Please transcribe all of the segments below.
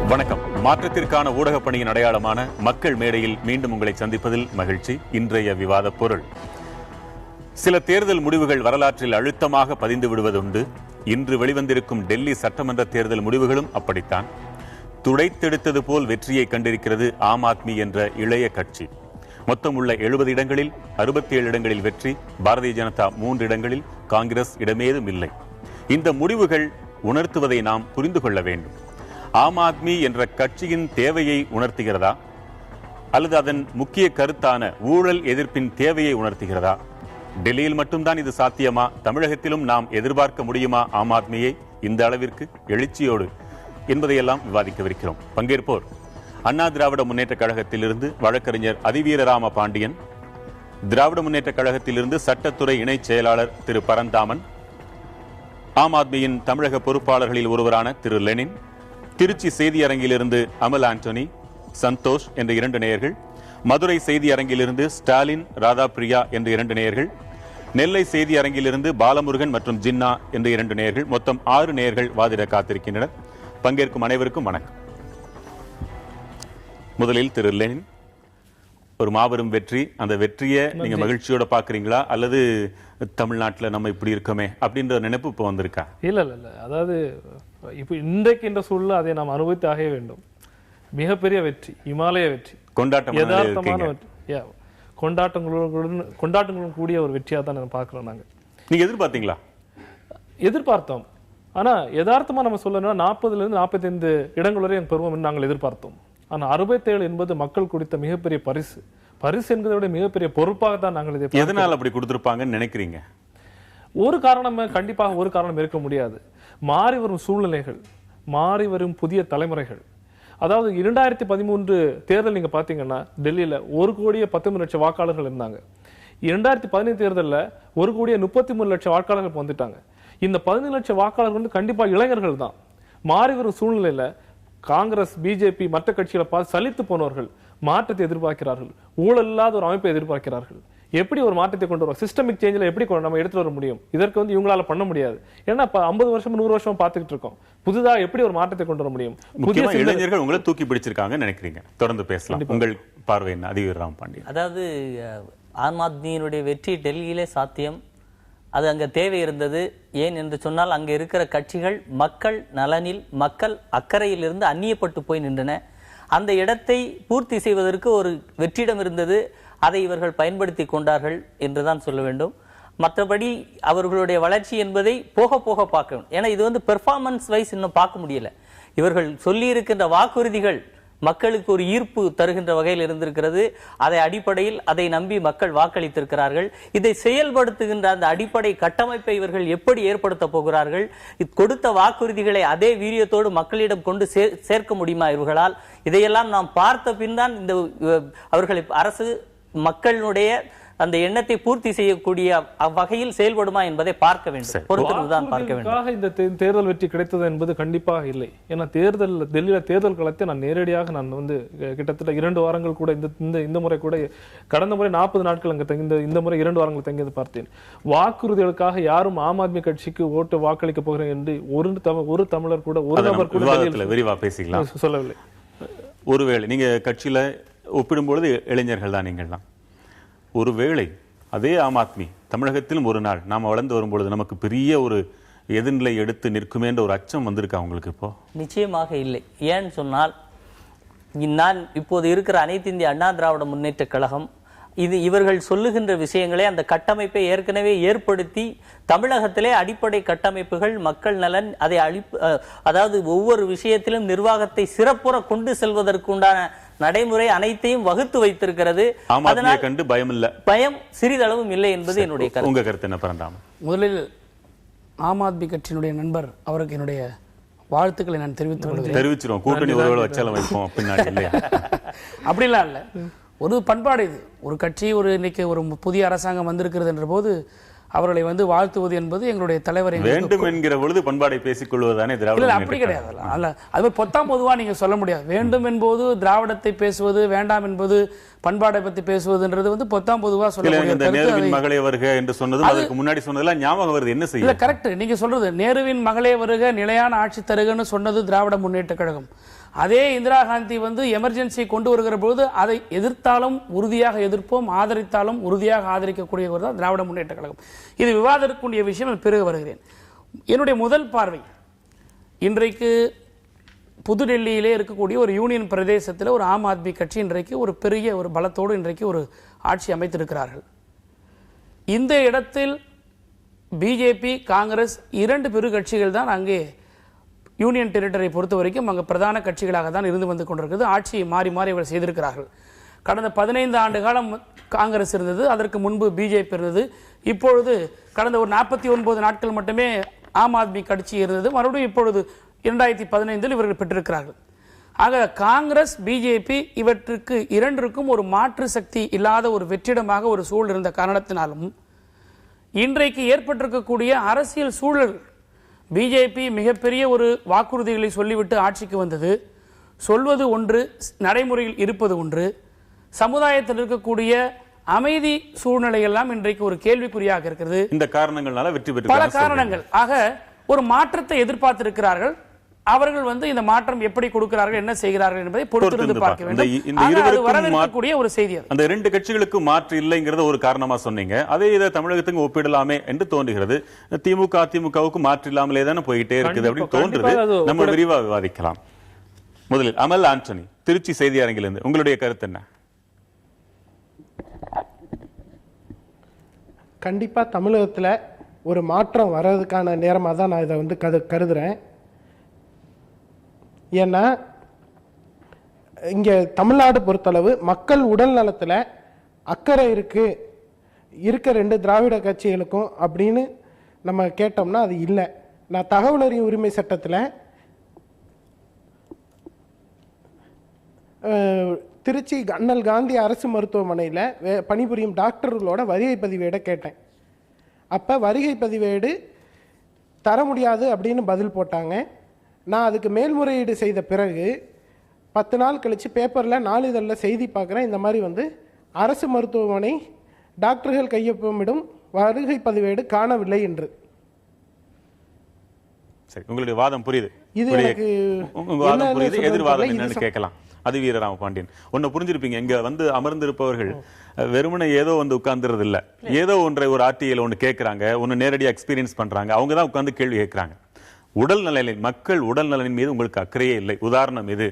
வணக்கம். மாற்றத்திற்கான ஊடக பணியின் அடையாளமான மக்கள் மேடையில் மீண்டும் உங்களை சந்திப்பதில் மகிழ்ச்சி. இன்றைய விவாத பொருள், சில தேர்தல் முடிவுகள் வரலாற்றில் அழுத்தமாக பதிந்து விடுவதுண்டு. இன்று வெளிவந்திருக்கும் டெல்லி சட்டமன்ற தேர்தல் முடிவுகளும் அப்படித்தான். துடைத்தெடுத்தது போல் வெற்றியை கண்டிருக்கிறது ஆம் ஆத்மி என்ற இளைய கட்சி. மொத்தம் உள்ள 70 இடங்களில் 67 இடங்களில் வெற்றி. பாரதிய ஜனதா 3 இடங்களில், காங்கிரஸ் இடமேதும் இல்லை. இந்த முடிவுகள் உணர்த்துவதை நாம் புரிந்து கொள்ள வேண்டும். ஆம் ஆத்மி என்ற கட்சியின் தேவையை உணர்த்துகிறதா, அல்லது அதன் முக்கிய கருத்தான ஊழல் எதிர்ப்பின் தேவையை உணர்த்துகிறதா? டெல்லியில் மட்டும்தான் இது சாத்தியமா? தமிழகத்திலும் நாம் எதிர்பார்க்க முடியுமா ஆம் ஆத்மியை இந்த அளவிற்கு எழுச்சியோடு என்பதையெல்லாம் விவாதிக்கவிருக்கிறோம். பங்கேற்போர்: அண்ணா திராவிட முன்னேற்ற கழகத்திலிருந்து வழக்கறிஞர் அதிவீரராம பாண்டியன், திராவிட முன்னேற்ற கழகத்திலிருந்து சட்டத்துறை இணைச் செயலாளர் திரு பரந்தாமன், ஆம் ஆத்மியின் தமிழக பொறுப்பாளர்களில் ஒருவரான திரு லெனின், திருச்சி செய்தி அரங்கிலிருந்து அமல் ஆண்டனி, சந்தோஷ் என்ற 2 நேயர்கள், மதுரை செய்தி அரங்கிலிருந்து ஸ்டாலின், ராதா பிரியா என்ற 2 நேயர்கள், நெல்லை செய்தி அரங்கிலிருந்து பாலமுருகன் மற்றும் ஜின்னா என்ற 2 நேயர்கள். மொத்தம் 6 நேயர்கள் வாதிட காத்திருக்கின்றனர். பங்கேற்கும் அனைவருக்கும் வணக்கம். முதலில் திரு லெனின், ஒரு மாபெரும் வெற்றி. அந்த வெற்றியை நீங்க மகிழ்ச்சியோட பாக்குறீங்களா, அல்லது தமிழ்நாட்டில் நம்ம இப்படி இருக்கோமே அப்படின்ற நினைப்பு இப்போ வந்திருக்கா? இல்ல இல்ல இல்ல, அதாவது இப்போ இன்றைக்கு என்ற சூழல அதை நாம் அனுபவித்தாக வேண்டும். மிகப்பெரிய வெற்றி, இமாலய வெற்றி, யதார்த்தமான வெற்றி, கொண்டாட்டங்களுடன் கூடிய ஒரு வெற்றியா தான் நம்ம பார்க்கிறோம். நாங்க நீங்க எதிர்பார்த்தீங்களா? எதிர்பார்த்தோம். ஆனா யதார்த்தமா நம்ம சொல்லணும்னா 40லிருந்து 45 இடங்கள் வரை பெறுவோம் நாங்கள் எதிர்பார்த்தோம். ஆனா 67 என்பது மக்கள் கொடுத்த மிகப்பெரிய பரிசு. பரிசு என்பதை விட மிகப்பெரிய பொறுப்பாக தான் நாங்கள் இதை. எதனால் அப்படி கொடுத்திருப்பாங்கன்னு நினைக்கிறீங்க? ஒரு காரணம், கண்டிப்பாக ஒரு காரணம் இருக்க முடியாது. மாறி வரும் சூழ்நிலைகள், மாறி வரும் புதிய தலைமுறைகள். அதாவது 2013 தேர்தல் நீங்க பாத்தீங்கன்னா டெல்லியில 1,13,00,000 வாக்காளர்கள் இருந்தாங்க. 2015 தேர்தலில் 1,33,00,000 வாக்காளர்கள் வந்துட்டாங்க. இந்த 15 லட்சம் வாக்காளர்கள் வந்து கண்டிப்பா இளைஞர்கள் தான். மாறி வரும் சூழ்நிலையில காங்கிரஸ், பிஜேபி, மற்ற கட்சிகளை பார்த்து சலித்து போனவர்கள் மாற்றத்தை எதிர்பார்க்கிறார்கள். ஊழல் இல்லாத ஒரு அமைப்பை எதிர்பார்க்கிறார்கள். எப்படி ஒரு மாற்றத்தை கொண்டு வரும்? சிஸ்டமிக் சேஞ்சில் எப்படி நம்ம எடுத்துட்டு வர முடியும்? இதற்கு வந்து இவங்களால பண்ண முடியாது. ஏன்னா 50 வருஷம் 100 வருஷம் பார்த்துக்கிட்டு இருக்கோம். புதுதா எப்படி ஒரு மாற்றத்தை கொண்டு வர முடியும்? புதிய இளைஞர்கள் உங்களை தூக்கி பிடிச்சிருக்காங்கன்னு நினைக்கிறீங்க. தொடர்ந்து பேசலாம். உங்கள் பார்வை என்ன அதிவீரராம பாண்டியன்? அதாவது ஆம் ஆத்மியினுடைய வெற்றி டெல்லியிலே சாத்தியம். அது அங்கே தேவை இருந்தது. ஏன் என்று சொன்னால் அங்கே இருக்கிற கட்சிகள் மக்கள் நலனில், மக்கள் அக்கறையிலிருந்து அந்நியப்பட்டு போய் நின்றன. அந்த இடத்தை பூர்த்தி செய்வதற்கு ஒரு வெற்றிடம் இருந்தது. அதை இவர்கள் பயன்படுத்தி கொண்டார்கள் என்றுதான் சொல்ல வேண்டும். மற்றபடி அவர்களுடைய வளர்ச்சி என்பதை போக போக பார்க்கணும். ஏன்னா இது வந்து பெர்ஃபார்மன்ஸ் வைஸ் இன்னும் பார்க்க முடியல. இவர்கள் சொல்லி இருக்கின்ற வாக்குறுதிகள் மக்களுக்கு ஒரு ஈர்ப்பு தருகின்ற வகையில் இருந்திருக்கிறது. அதை அடிப்படையில் அதை நம்பி மக்கள் வாக்களித்திருக்கிறார்கள். இதை செயல்படுத்துகின்ற அந்த அடிப்படை கட்டமைப்பை இவர்கள் எப்படி ஏற்படுத்த போகிறார்கள்? கொடுத்த வாக்குறுதிகளை அதே வீரியத்தோடு மக்களிடம் கொண்டு சேர்க்க முடியுமா இவர்களால்? இதையெல்லாம் நாம் பார்த்த பின் தான் இந்த அவர்களை அரசு மக்களுடைய அந்த எண்ணத்தை பூர்த்தி செய்யக்கூடிய வகையில் செயல்படுமா என்பதை பார்க்க வேண்டும். பொறுத்திருந்துதான் பார்க்க வேண்டும். இந்த தேர்தல் வெற்றி கிடைத்தது என்பது கண்டிப்பாக இல்லை. ஏன்னா டெல்லியில தேர்தல் களத்தை நான் நேரடியாக வந்து கிட்டத்தட்ட 2 வாரங்கள் கூட இந்த முறை கூட, கடந்த முறை 40 நாட்கள் அங்க இந்த முறை 2 வாரங்கள் தங்கியது பார்த்தேன். வாக்குறுதிகளுக்காக யாரும் ஆம் ஆத்மி கட்சிக்கு ஓட்டு வாக்களிக்க போகிறேன் என்று ஒரு தமிழர் கூட, ஒரு நபர் கூட விரிவா பேசிக்கலாம் சொல்லவில்லை. ஒருவேளை நீங்க கட்சியில ஒப்பிடும்பொழுது இளைஞர்கள் தான், நீங்கள் தான். ஒருவேளை அதே ஆம் ஆத்மி தமிழகத்திலும் ஒரு நாள் நாம வளர்ந்து வரும்பொழுது நமக்கு பெரிய ஒரு எதிர்நிலை எடுத்து நிற்குமே என்ற ஒரு அச்சம் வந்திருக்கா உங்களுக்கு? இப்போ நிச்சயமாக இல்லை. ஏன்னு சொன்னால், நான் இப்போது இருக்கிற அனைத்து இந்திய அண்ணா திராவிட முன்னேற்ற கழகம் இவர்கள் சொல்லுகின்ற விஷயங்களை, அந்த கட்டமைப்பை ஏற்கனவே ஏற்படுத்தி தமிழகத்திலே அடிப்படை கட்டமைப்புகள், மக்கள் நலன், அதை அதாவது ஒவ்வொரு விஷயத்திலும் நிர்வாகத்தை சிறப்புற கொண்டு செல்வதற்கு உண்டான நடைமுறை அனைத்தையும் வகுத்து வைத்திருக்கிறது. அதனால் கண்டு பயம் இல்ல, பயம் சிறிதளவும் இல்லை என்பது என்னுடைய கருத்து. உங்க கருத்து என்ன பரந்தாமன்? முதலில் ஆம் ஆத்மி கட்சியினுடைய நண்பர் அவருக்கு என்னுடைய வாழ்த்துக்களை நான் தெரிவிச்சிருவோம். கூட்டணி ஒருவேளை வச்சாலும் வைப்போம் பின்னாடி இல்லையா? அப்படிலாம் இல்லை. ஒரு பண்பாடு இது. ஒரு கட்சி இன்னைக்கு ஒரு புதிய அரசாங்கம் வந்திருக்கிறது என்ற போது அவர்களை வந்து வாழ்த்துவது என்பது எங்களுடைய தலைவரை வேண்டும் என்கிற பொழுது பண்பாடை பேசிக் கொள்வதுதானே வேண்டும் என்கிற பொழுது பண்பாடை பேசிக் கொள்வதுதானே இல்ல அப்படி கிடையாது. அல்ல அது பொத்தாம் பொதுவா நீங்க சொல்ல முடியாது. வேண்டும் என்பது திராவிடத்தை பேசுவது, வேண்டாம் என்பது பண்பாடை பத்தி பேசுவதுன்றது வந்து பொத்தாம் பொதுவா சொல்ல முடியாது. நேருவின் மகளே வருக என்று சொன்னதும் அதுக்கு முன்னாடி சொன்னதெல்லாம் ஞாபகம் வருது. என்ன செய்ய? இல்ல கரெக்ட் நீங்க சொல்றது. நேருவின் மகளே வருக, நிலையான ஆட்சி தருகன்னு சொன்னது திராவிட முன்னேற்ற கழகம். அதே இந்திரா காந்தி வந்து எமர்ஜென்சி கொண்டு வருகிற பொழுது அதை எதிர்த்தாலும் உறுதியாக எதிர்ப்போம், ஆதரித்தாலும் உறுதியாக ஆதரிக்கக்கூடியவர் தான் திராவிட முன்னேற்ற கழகம். இது விவாதத்திற்குரிய விஷயம். பிறகு வருகிறேன். என்னுடைய முதல் பார்வை, இன்றைக்கு புதுடெல்லியிலே இருக்கக்கூடிய ஒரு யூனியன் பிரதேசத்தில் ஒரு ஆம் ஆத்மி கட்சி இன்றைக்கு ஒரு பெரிய ஒரு பலத்தோடு இன்றைக்கு ஒரு ஆட்சி அமைத்திருக்கிறார்கள். இந்த இடத்தில் பிஜேபி, காங்கிரஸ் இரண்டு பெரு கட்சிகள் தான் அங்கே யூனியன் டெரிட்டரியை பொறுத்த வரைக்கும் அங்கே பிரதான கட்சிகளாக தான் இருந்து வந்து கொண்டிருக்கிறது. ஆட்சியை மாறி மாறி இவர் செய்திருக்கிறார்கள். கடந்த 15 ஆண்டு காலம் காங்கிரஸ் இருந்தது, அதற்கு முன்பு பிஜேபி இருந்தது. இப்பொழுது கடந்த ஒரு 49 நாட்கள் மட்டுமே ஆம் ஆத்மி கட்சி இருந்தது. மறுபடியும் இப்பொழுது 2015 இவர்கள் பெற்றிருக்கிறார்கள். ஆக காங்கிரஸ், பிஜேபி இவற்றுக்கு இரண்டிற்கும் ஒரு மாற்று சக்தி இல்லாத ஒரு வெற்றிடமாக ஒரு சூழல் இருந்த காரணத்தினாலும் இன்றைக்கு ஏற்பட்டிருக்கக்கூடிய அரசியல் சூழல், பிஜேபி மிகப்பெரிய ஒரு வாக்குறுதிகளை சொல்லிவிட்டு ஆட்சிக்கு வந்தது. சொல்வது ஒன்று, நடைமுறையில் இருப்பது ஒன்று. சமுதாயத்தில் இருக்கக்கூடிய அமைதி சூழ்நிலை எல்லாம் இன்றைக்கு ஒரு கேள்விக்குறியாக இருக்கிறது. இந்த காரணங்களால வெற்றி பெற்று பல காரணங்கள். ஆக ஒரு மாற்றத்தை எதிர்பார்த்திருக்கிறார்கள். அவர்கள் வந்து இந்த மாற்றம் எப்படி கொடுக்கிறார்கள், என்ன செய்கிறார்கள் என்பதை பொறுத்திருந்து பார்க்க வேண்டும். வரவேற்கக்கூடிய ஒரு செய்தி. அந்த இரண்டு கட்சிகளுக்கு மாற்று இல்லைங்கிறத ஒரு காரணமா சொன்னீங்க. அதே இதை தமிழகத்துக்கு ஒப்பிடலாமே என்று தோன்றுகிறது. திமுக அதிமுகவுக்கு மாற்று இல்லாமலே தானே போயிட்டே இருக்குது அப்படின்னு தோன்றுது. நம்ம விரிவா விவாதிக்கலாம். முதலில் அமல் ஆண்டனி, திருச்சி செய்தி அரங்கிலிருந்து உங்களுடைய கருத்து என்ன? கண்டிப்பா தமிழகத்துல ஒரு மாற்றம் வர்றதுக்கான நேரமா தான் நான் இதை வந்து கருதுறேன். ஏன்னா இங்கே தமிழ்நாடு பொறுத்தளவு மக்கள் உடல் நலத்தில் அக்கறை இருக்க ரெண்டு திராவிட கட்சிகளுக்கும் அப்படின்னு நம்ம கேட்டோம்னா அது இல்லை. நான் தகவல் அறியும் உரிமை சட்டத்தில் திருச்சி அண்ணல் காந்தி அரசு மருத்துவமனையில் பணிபுரியும் டாக்டர்களோட வருகை பதிவேடை கேட்டேன். அப்போ வருகை பதிவேடு தர முடியாது அப்படின்னு பதில் போட்டாங்க. நான் அதுக்கு மேல்முறையீடு செய்த பிறகு 10 நாள் கழித்து பேப்பரில் நாளிதழில் செய்தி பார்க்குறேன். இந்த மாதிரி வந்து அரசு மருத்துவமனை டாக்டர்கள் கையொப்பமிடும் வருகை பதிவேடு காணவில்லை என்று. சரி, உங்களுடைய வாதம் புரியுது. இது எனக்கு எதிர்வாதம் என்னன்னு கேட்கலாம். அது வீரராம பாண்டியன், ஒன்னு புரிஞ்சிருப்பீங்க. இங்க வந்து அமர்ந்திருப்பவர்கள் வெறுமனை ஏதோ வந்து உட்கார்ந்துறது இல்ல, ஏதோ ஒன்றை ஒரு ஆர்டிஐல ஒன்று கேட்கறாங்க, ஒன்னு நேரடியா எக்ஸ்பீரியன்ஸ் பண்றாங்க. அவங்க தான் உட்கார்ந்து கேள்வி கேட்கறாங்க. உடல் நலனில், மக்கள் உடல் நலனின் மீது உங்களுக்கு அக்கறையே இல்லை. உதாரணம் இது,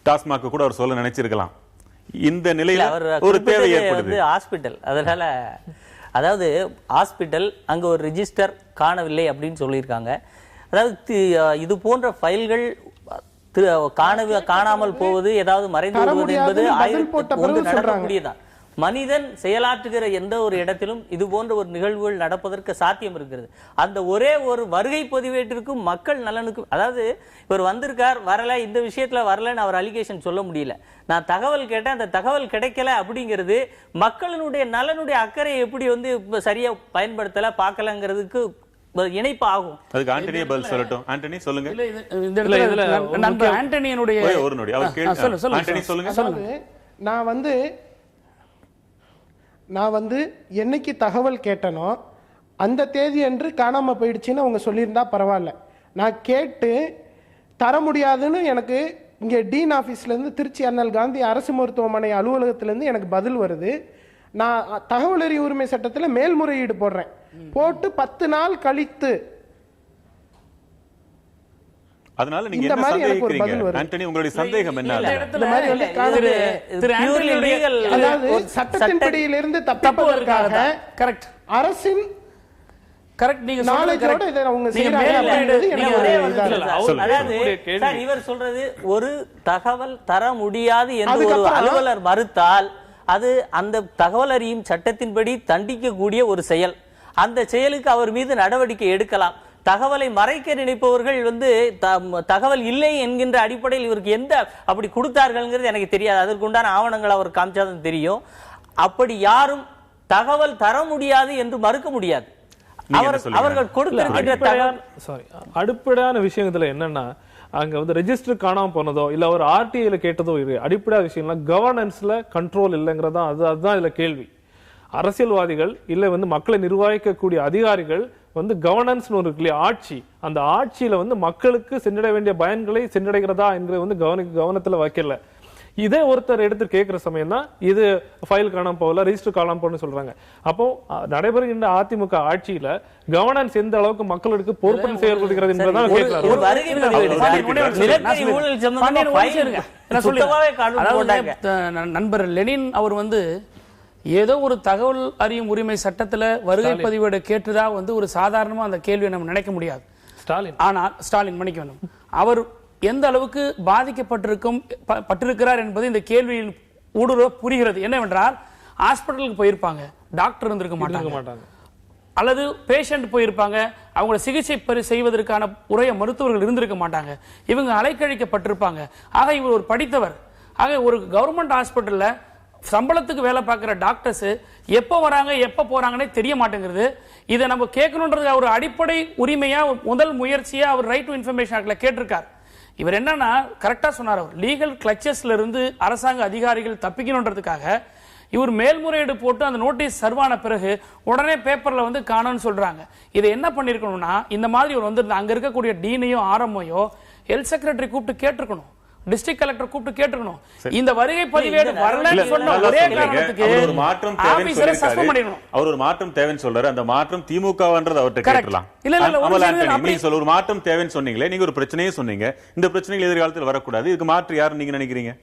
டாஸ்மாக் கூட அவர் சொல்ல நினைச்சிருக்கலாம். இந்த நிலையில ஒரு தேவை ஏற்படுது. ஹாஸ்பிட்டல், அதனால அதாவது ஹாஸ்பிட்டல் அங்க ஒரு ரிஜிஸ்டர் காணவில்லை அப்படின்னு சொல்லியிருக்காங்க. அதாவது இது போன்ற ஃபைல்கள் காணாமல் போவது, ஏதாவது மறைந்து விடுவது என்பது நடக்கக்கூடியதான். மனிதன் செயலாற்றுகிற எந்த ஒரு இடத்திலும் இது போன்ற ஒரு நிகழ்வுகள் நடப்பதற்கு சாத்தியம் இருக்கிறது. அந்த ஒரே ஒரு வருகை பதிவேட்டிற்கும் மக்கள் நலனுக்கும், அதாவது இவர் வந்திருக்கார், வரல, இந்த விஷயத்துல வரலன்னு அவர் அலிகேஷன் சொல்ல முடியல. நான் தகவல் கேட்டேன், அந்த தகவல் கிடைக்கல அப்படிங்கிறது மக்களினுடைய நலனுடைய அக்கறை எப்படி வந்து சரியா பயன்படுத்தல பார்க்கலங்கிறதுக்கு இணைப்பு ஆகும். அதுக்கு ஆண்டனியே பதில் சொல்லட்டும். ஆண்டனி சொல்லுங்க. ஆண்டனியினுடைய ஒரு நொடி அவர் கேளுங்க. ஆண்டனி சொல்லுங்க. நான் வந்து என்னைக்கு தகவல் கேட்டனோ அந்த தேதி அன்று காணாம போயிடுச்சுன்னு அவங்க சொல்லியிருந்தா பரவாயில்ல. நான் கேட்டு தர முடியாதுன்னு எனக்கு இங்கே டீன் ஆஃபீஸ்லேருந்து திருச்சி அண்ணல் காந்தி அரசு மருத்துவமனை அலுவலகத்திலேருந்து எனக்கு பதில் வருது. நான் தகவல் அறியும் உரிமை சட்டத்தில் மேல்முறையீடு போடுறேன். போட்டு 10 நாள் கழித்து அதனால நீங்க என்ன சந்தேகிக்கிறீங்க? ஆண்டனி, உங்களுடைய சந்தேகம் என்ன? சட்டத்தின்படியிலிருந்து தப்பிப்பதற்காக கரெக்ட் அரசின் கரெக்ட் நீங்க நாலேஜோட இத அவங்க இவர் சொல்றது ஒரு தகவல் தர முடியாது என்று ஒரு அலுவலர் மறுத்தால் அது அந்த தகவல் அறியும் சட்டத்தின்படி தண்டிக்கக்கூடிய ஒரு செயல். அந்த செயலுக்கு அவர் மீது நடவடிக்கை எடுக்கலாம். தகவலை மறைக்க நினைப்பவர்கள் வந்து தகவல் இல்லை என்கின்ற அடிப்படையில் இவருக்கு எந்த அப்படி கொடுத்தார்கள் எனக்கு தெரியாது. அதற்குண்டான ஆவணங்கள் அவர் காமிச்சாதான் தெரியும். அப்படி யாரும் தகவல் தர முடியாது என்று மறுக்க முடியாது. நீங்க என்ன சொல்றீங்க? அவர்கள் கொடுத்திருக்கின்ற தகவல் அடிப்படையான விஷயத்துல என்னன்னா அங்க வந்து ரெஜிஸ்டர் காணாம போனதோ இல்ல ஒரு ஆர்டிஐல கேட்டதோ அடிப்படையான விஷயம்லாம் கவர்னன்ஸ்ல கண்ட்ரோல் இல்லைங்கிறதா அதுதான் இதுல கேள்வி. அரசியல்வாதிகள் இல்ல வந்து மக்களை நிர்வகிக்கக்கூடிய அதிகாரிகள் வந்து கவர்னன்ஸ் ஒரு ஆட்சி, அந்த ஆட்சியில வந்து மக்களுக்கு சென்றடைய வேண்டிய பயன்களை சென்றடைகிறதா என்கிற வந்து கவனத்துல வைக்கல. இதே ஒருத்தர் எடுத்து கேட்கிற சமயம் தான் இது ஃபைல் காணாம போகல, ரெஜிஸ்டர் காணாம போகணும்னு சொல்றாங்க. அப்போ நடைபெறுகின்ற அதிமுக ஆட்சியில கவர்னன்ஸ் எந்த அளவுக்கு மக்களுக்கு பொறுப்புடன் செயல்படுகிறது என்பதுதான் நண்பர் லெனின் அவர் வந்து ஏதோ ஒரு தகவல் அறியும் உரிமை சட்டத்துல வருகை பதிவேடு கேட்டுதா வந்து ஒரு சாதாரணமா அந்த கேள்வியை நம்ம நினைக்க முடியாது. ஆனால் ஸ்டாலின் மன்னிக்க வேண்டும், அவர் எந்த அளவுக்கு பாதிக்கப்பட்டிருக்கிறார் என்பது இந்த கேள்வியின் ஊடுருவ புரிகிறது. என்னவென்றால் ஹாஸ்பிட்டலுக்கு போயிருப்பாங்க, டாக்டர் இருந்திருக்க மாட்டாங்க, அல்லது பேஷண்ட் போயிருப்பாங்க, அவங்கள சிகிச்சை செய்வதற்கான உரிய மருத்துவர்கள் இருந்திருக்க மாட்டாங்க, இவங்க அலைக்கழிக்கப்பட்டிருப்பாங்க. ஆக இவர் ஒரு படித்தவர். ஆக ஒரு கவர்மெண்ட் ஹாஸ்பிட்டல்ல சம்பளத்துக்கு வேலை பார்க்கிற டாக்டர்ஸ் எப்ப வராங்க எப்ப போறாங்கன்னே தெரிய மாட்டேங்கிறது. இதை நம்ம கேட்கணுன்றது ஒரு அடிப்படை உரிமையா முதல் முயற்சியா அவர் ரைட் டு இன்ஃபர்மேஷன் ஆக்ட்ல கேட்டிருக்கார். இவர் என்னன்னா கரெக்டா சொன்னார், அவர் லீகல் கிளச்சஸ்ல இருந்து அரசாங்க அதிகாரிகள் தப்பிக்கணுன்றதுக்காக இவர் மேல்முறையீடு போட்டு அந்த நோட்டீஸ் சர்வான பிறகு உடனே பேப்பர்ல வந்து காணோன்னு சொல்றாங்க. இதை என்ன பண்ணிருக்கணும்னா இந்த மாதிரி இவர் வந்து அங்க இருக்கக்கூடிய டீனையோ ஆர்எம்ஓயோ ஹெல்த் செக்ரட்டரி கூப்பிட்டு கேட்டிருக்கணும், டிஸ்ட்ரிக்ட் கலெக்டர் கூப்பிட்டு கேட்டிருக்கணும். இந்த வருகை பதிவேடு வரலன்னு சொன்ன ஒரே காரணத்துக்கு ஒரு மாற்றம் தேவைன்னு சஸ்பெண்ட் பண்ணிடணும். அவர் ஒரு மாற்றம் தேவைன்னு சொல்றாரு. அந்த மாற்றம் திமுகவன்றது அவர்ட்ட கேட்கலாம். நீங்க சொல்ல ஒரு மாற்றம் தேவைன்னு சொன்னீங்களே, நீங்க ஒரு பிரச்சனையே சொன்னீங்க. இந்த பிரச்சனைகள் எதிர்காலத்தில் வரக்கூடாது, இதுக்கு மாற்று யாருன்னு நீங்க நினைக்கிறீங்க?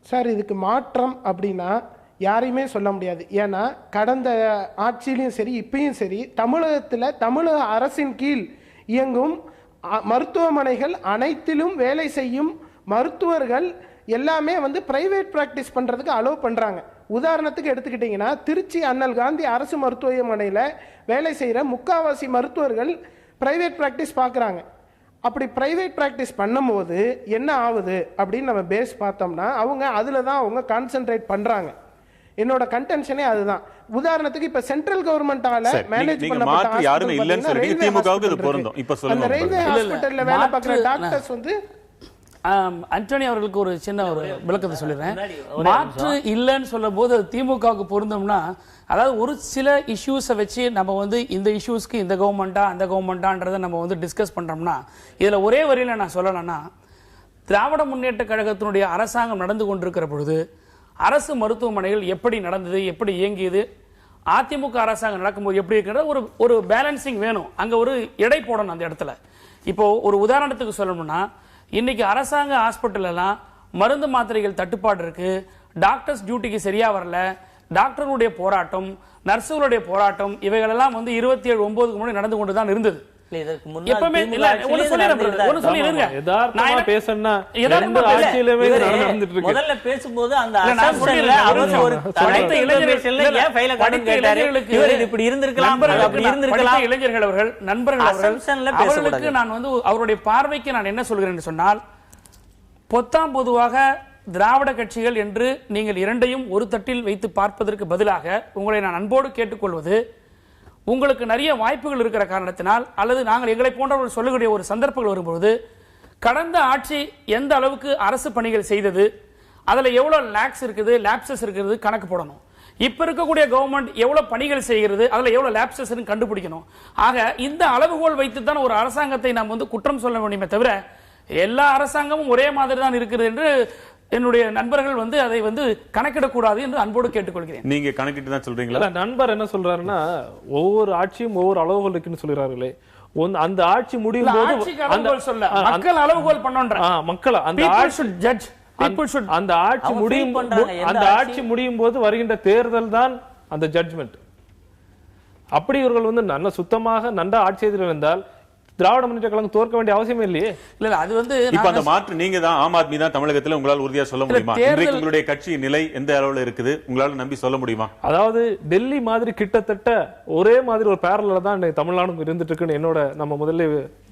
சார் இதுக்கு மாற்றம் அப்படின்னா யாரையுமே சொல்ல முடியாது. ஏன்னா கடந்த ஆட்சியிலையும் சரி இப்பயும் சரி தமிழகத்தில் தமிழக அரசின் கீழ் இயங்கும் மருத்துவமனைகள் அனைத்திலும் வேலை செய்யும் மருத்துவர்கள் எல்லாமே வந்து பிரைவேட் பிராக்டிஸ் பண்றதுக்கு அலோவ் பண்றாங்க. உதாரணத்துக்கு எடுத்துக்கிட்டீங்கன்னா திருச்சி அண்ணல் காந்தி அரசு மருத்துவமனையில் வேலை செய்கிற முக்காவாசி மருத்துவர்கள் பிரைவேட் பிராக்டிஸ் பார்க்குறாங்க. அப்படி பிரைவேட் பிராக்டிஸ் பண்ணும்போது என்ன ஆகுது அப்படின்னு நம்ம பேஸ் பார்த்தோம்னா அவங்க அதில் தான் அவங்க கான்சென்ட்ரேட் பண்ணுறாங்க. என்னோட கன்டென்ஷனே அதுதான். உதாரணத்துக்கு இப்ப சென்ட்ரல் கவர்மெண்டால மேனேஜ் பண்ணப்பட்ட யாருமே இல்லன்னு சொல்லி திமுகவுக்கு இது பொருந்தும். இப்ப சொல்லுங்க, ரயில்வே ஹாஸ்பிடல்ல வேலை பார்க்குற டாக்டர்ஸ் வந்து அண்டோனி அவர்களுக்கு ஒரு சின்ன ஒரு விளக்கத்தை சொல்லிடுறேன். மாற்று இல்லைன்னு சொல்லும் போது திமுகவுக்கு பொருந்தோம்னா, அதாவது ஒரு சில இஷ்யூஸை வச்சு நம்ம வந்து இந்த இஷ்யூஸ்க்கு இந்த கவர்மெண்டா அந்த கவர்மெண்டான்றதை நம்ம வந்து டிஸ்கஸ் பண்றோம்னா, இதுல ஒரே வரியில நான் சொல்லணும்னா திராவிட முன்னேற்ற கழகத்தினுடைய அரசாங்கம் நடந்து கொண்டிருக்கிற பொழுது அரசு மருத்துவமனைகள் எப்படி நடந்தது, எப்படி இயங்கியது, அதிமுக அரசாங்கம் நடக்கும்போது எப்படி இருக்கிறது, ஒரு பேலன்சிங் வேணும். அங்க ஒரு எடை போடணும் அந்த இடத்துல. இப்போ ஒரு உதாரணத்துக்கு சொல்லணும்னா, இன்னைக்கு அரசாங்க ஹாஸ்பிட்டல் எல்லாம் மருந்து மாத்திரைகள் தட்டுப்பாடு இருக்கு, டாக்டர்ஸ் டியூட்டிக்கு சரியா வரல, டாக்டர்களுடைய போராட்டம், நர்சுகளுடைய போராட்டம், இவைகளெல்லாம் வந்து 27/9 முன்னாடி நடந்து கொண்டுதான் இருந்தது. முதல்ல பேசும்போது அந்த இளைஞர்கள் அவர்கள் நண்பர்கள் அவர்களுக்கு நான் வந்து அவருடைய பார்வைக்கு நான் என்ன சொல்கிறேன் சொன்னால், பொதுவாக திராவிட கட்சிகள் என்று நீங்கள் இரண்டையும் ஒரு தட்டில் வைத்து பார்ப்பதற்கு பதிலாக உங்களை நான் அன்போடு கேட்டுக்கொள்வது, உங்களுக்கு நிறைய வாய்ப்புகள் இருக்கிற காரணத்தினால் அல்லது நாங்கள் எங்களை போன்றவர்கள் சொல்லக்கூடிய ஒரு சந்தர்ப்பங்கள் வரும்போது கடந்த ஆட்சி எந்த அளவுக்கு அரசு பணிகள் செய்தது, அதுல எவ்வளவு லேக்ஸ் இருக்குது, லேப்சஸ் இருக்குது கணக்கு போடணும். இப்ப இருக்கக்கூடிய கவர்மெண்ட் எவ்வளவு பணிகள் செய்கிறது, அதுல எவ்வளவு லேப்சஸ் கண்டுபிடிக்கணும். ஆக இந்த அளவுகோல் வைத்து தான் ஒரு அரசாங்கத்தை நாம் வந்து குற்றம் சொல்ல முடியுமே தவிர எல்லா அரசாங்கமும் ஒரே மாதிரி தான் இருக்கிறது என்று என்னுடைய நண்பர்கள் வந்து அதை வந்து கணக்கிடக்கூடாது என்று அன்போடு கேட்டுக்கொள்கிறேன். நீங்க கணக்கிட்டு தான் சொல்றீங்களா? நண்பர் என்ன சொல்றாருன்னா, ஒவ்வொரு ஆட்சியும் ஒவ்வொரு அளவுகோல் இருக்குன்னு சொல்றாங்களே, அந்த ஆட்சி முடியும் போது மக்கள் அளவுகோல் பண்ணோன்ற மக்கள் அந்த ஆட்சி முடியும் போது வருகின்ற தேர்தல் தான் அந்த ஜட்ஜ்மெண்ட். அப்படி இவர்கள் வந்து நல்ல சுத்தமாக நன்றா ஆட்சி செய்து இருந்தால் திராவிட முன்னேற்ற கழகம் தோற்க வேண்டிய அவசியமே இல்லையே. இல்ல அது வந்து இப்ப அந்த மாற்று நீங்க தான் ஆம் ஆத்மி தான் தமிழகத்துல உங்களால் உறுதியா சொல்ல முடியுமா? இன்றைக்கு உங்களுடைய கட்சி நிலை எந்த அளவுல இருக்குது உங்களால நம்பி சொல்ல முடியுமா? அதாவது டெல்லி மாதிரி கிட்டத்தட்ட ஒரே மாதிரி ஒரு பேரலா தான் தமிழ்நாடு இருந்துட்டு இருக்குன்னு என்னோட நம்ம முதல்ல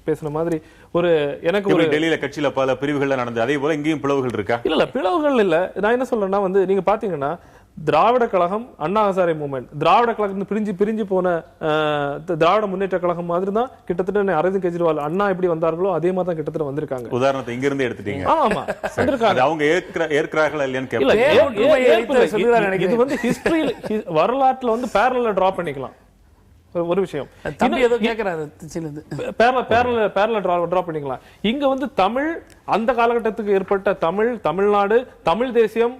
பேசின மாதிரி ஒரு எனக்கு ஒரு டெல்லியில கட்சியில பல பிரிவுகள் நடந்தது, அதே போல இங்கேயும் பிளவுகள் இருக்கா? இல்ல பிளவுகள் இல்ல. நான் என்ன சொல்றேன்னா வந்து நீங்க பாத்தீங்கன்னா திராவிட கழகம், அண்ணா ஹசாரே மூவ்மெண்ட், திராவிட கழகம் பிரிஞ்சு போன திராவிட முன்னேற்ற கழகம் மாதிரி தான் கிட்டத்தட்ட அரவிந்த் கெஜ்ரிவால் அண்ணா எப்படி வந்தார்களோ அதே மாதிரி தான் கிட்டத்தட்ட வந்திருக்காங்க. உதாரணத்தை இங்க இருந்து எடுத்துட்டீங்க. ஆமா வந்திருக்காங்க. அவங்க ஏற்கிறார்களா இல்லையான்னு இது வந்து ஹிஸ்டரியில வரலாற்றுல வந்து பேரலா டிரா பண்ணிக்கலாம். ஒரு விஷயம் டிரா பண்ணிக்கலாம். இங்க வந்து தமிழ் அந்த காலகட்டத்துக்கு ஏற்பட்ட தமிழ்நாடு தமிழ் தேசியம்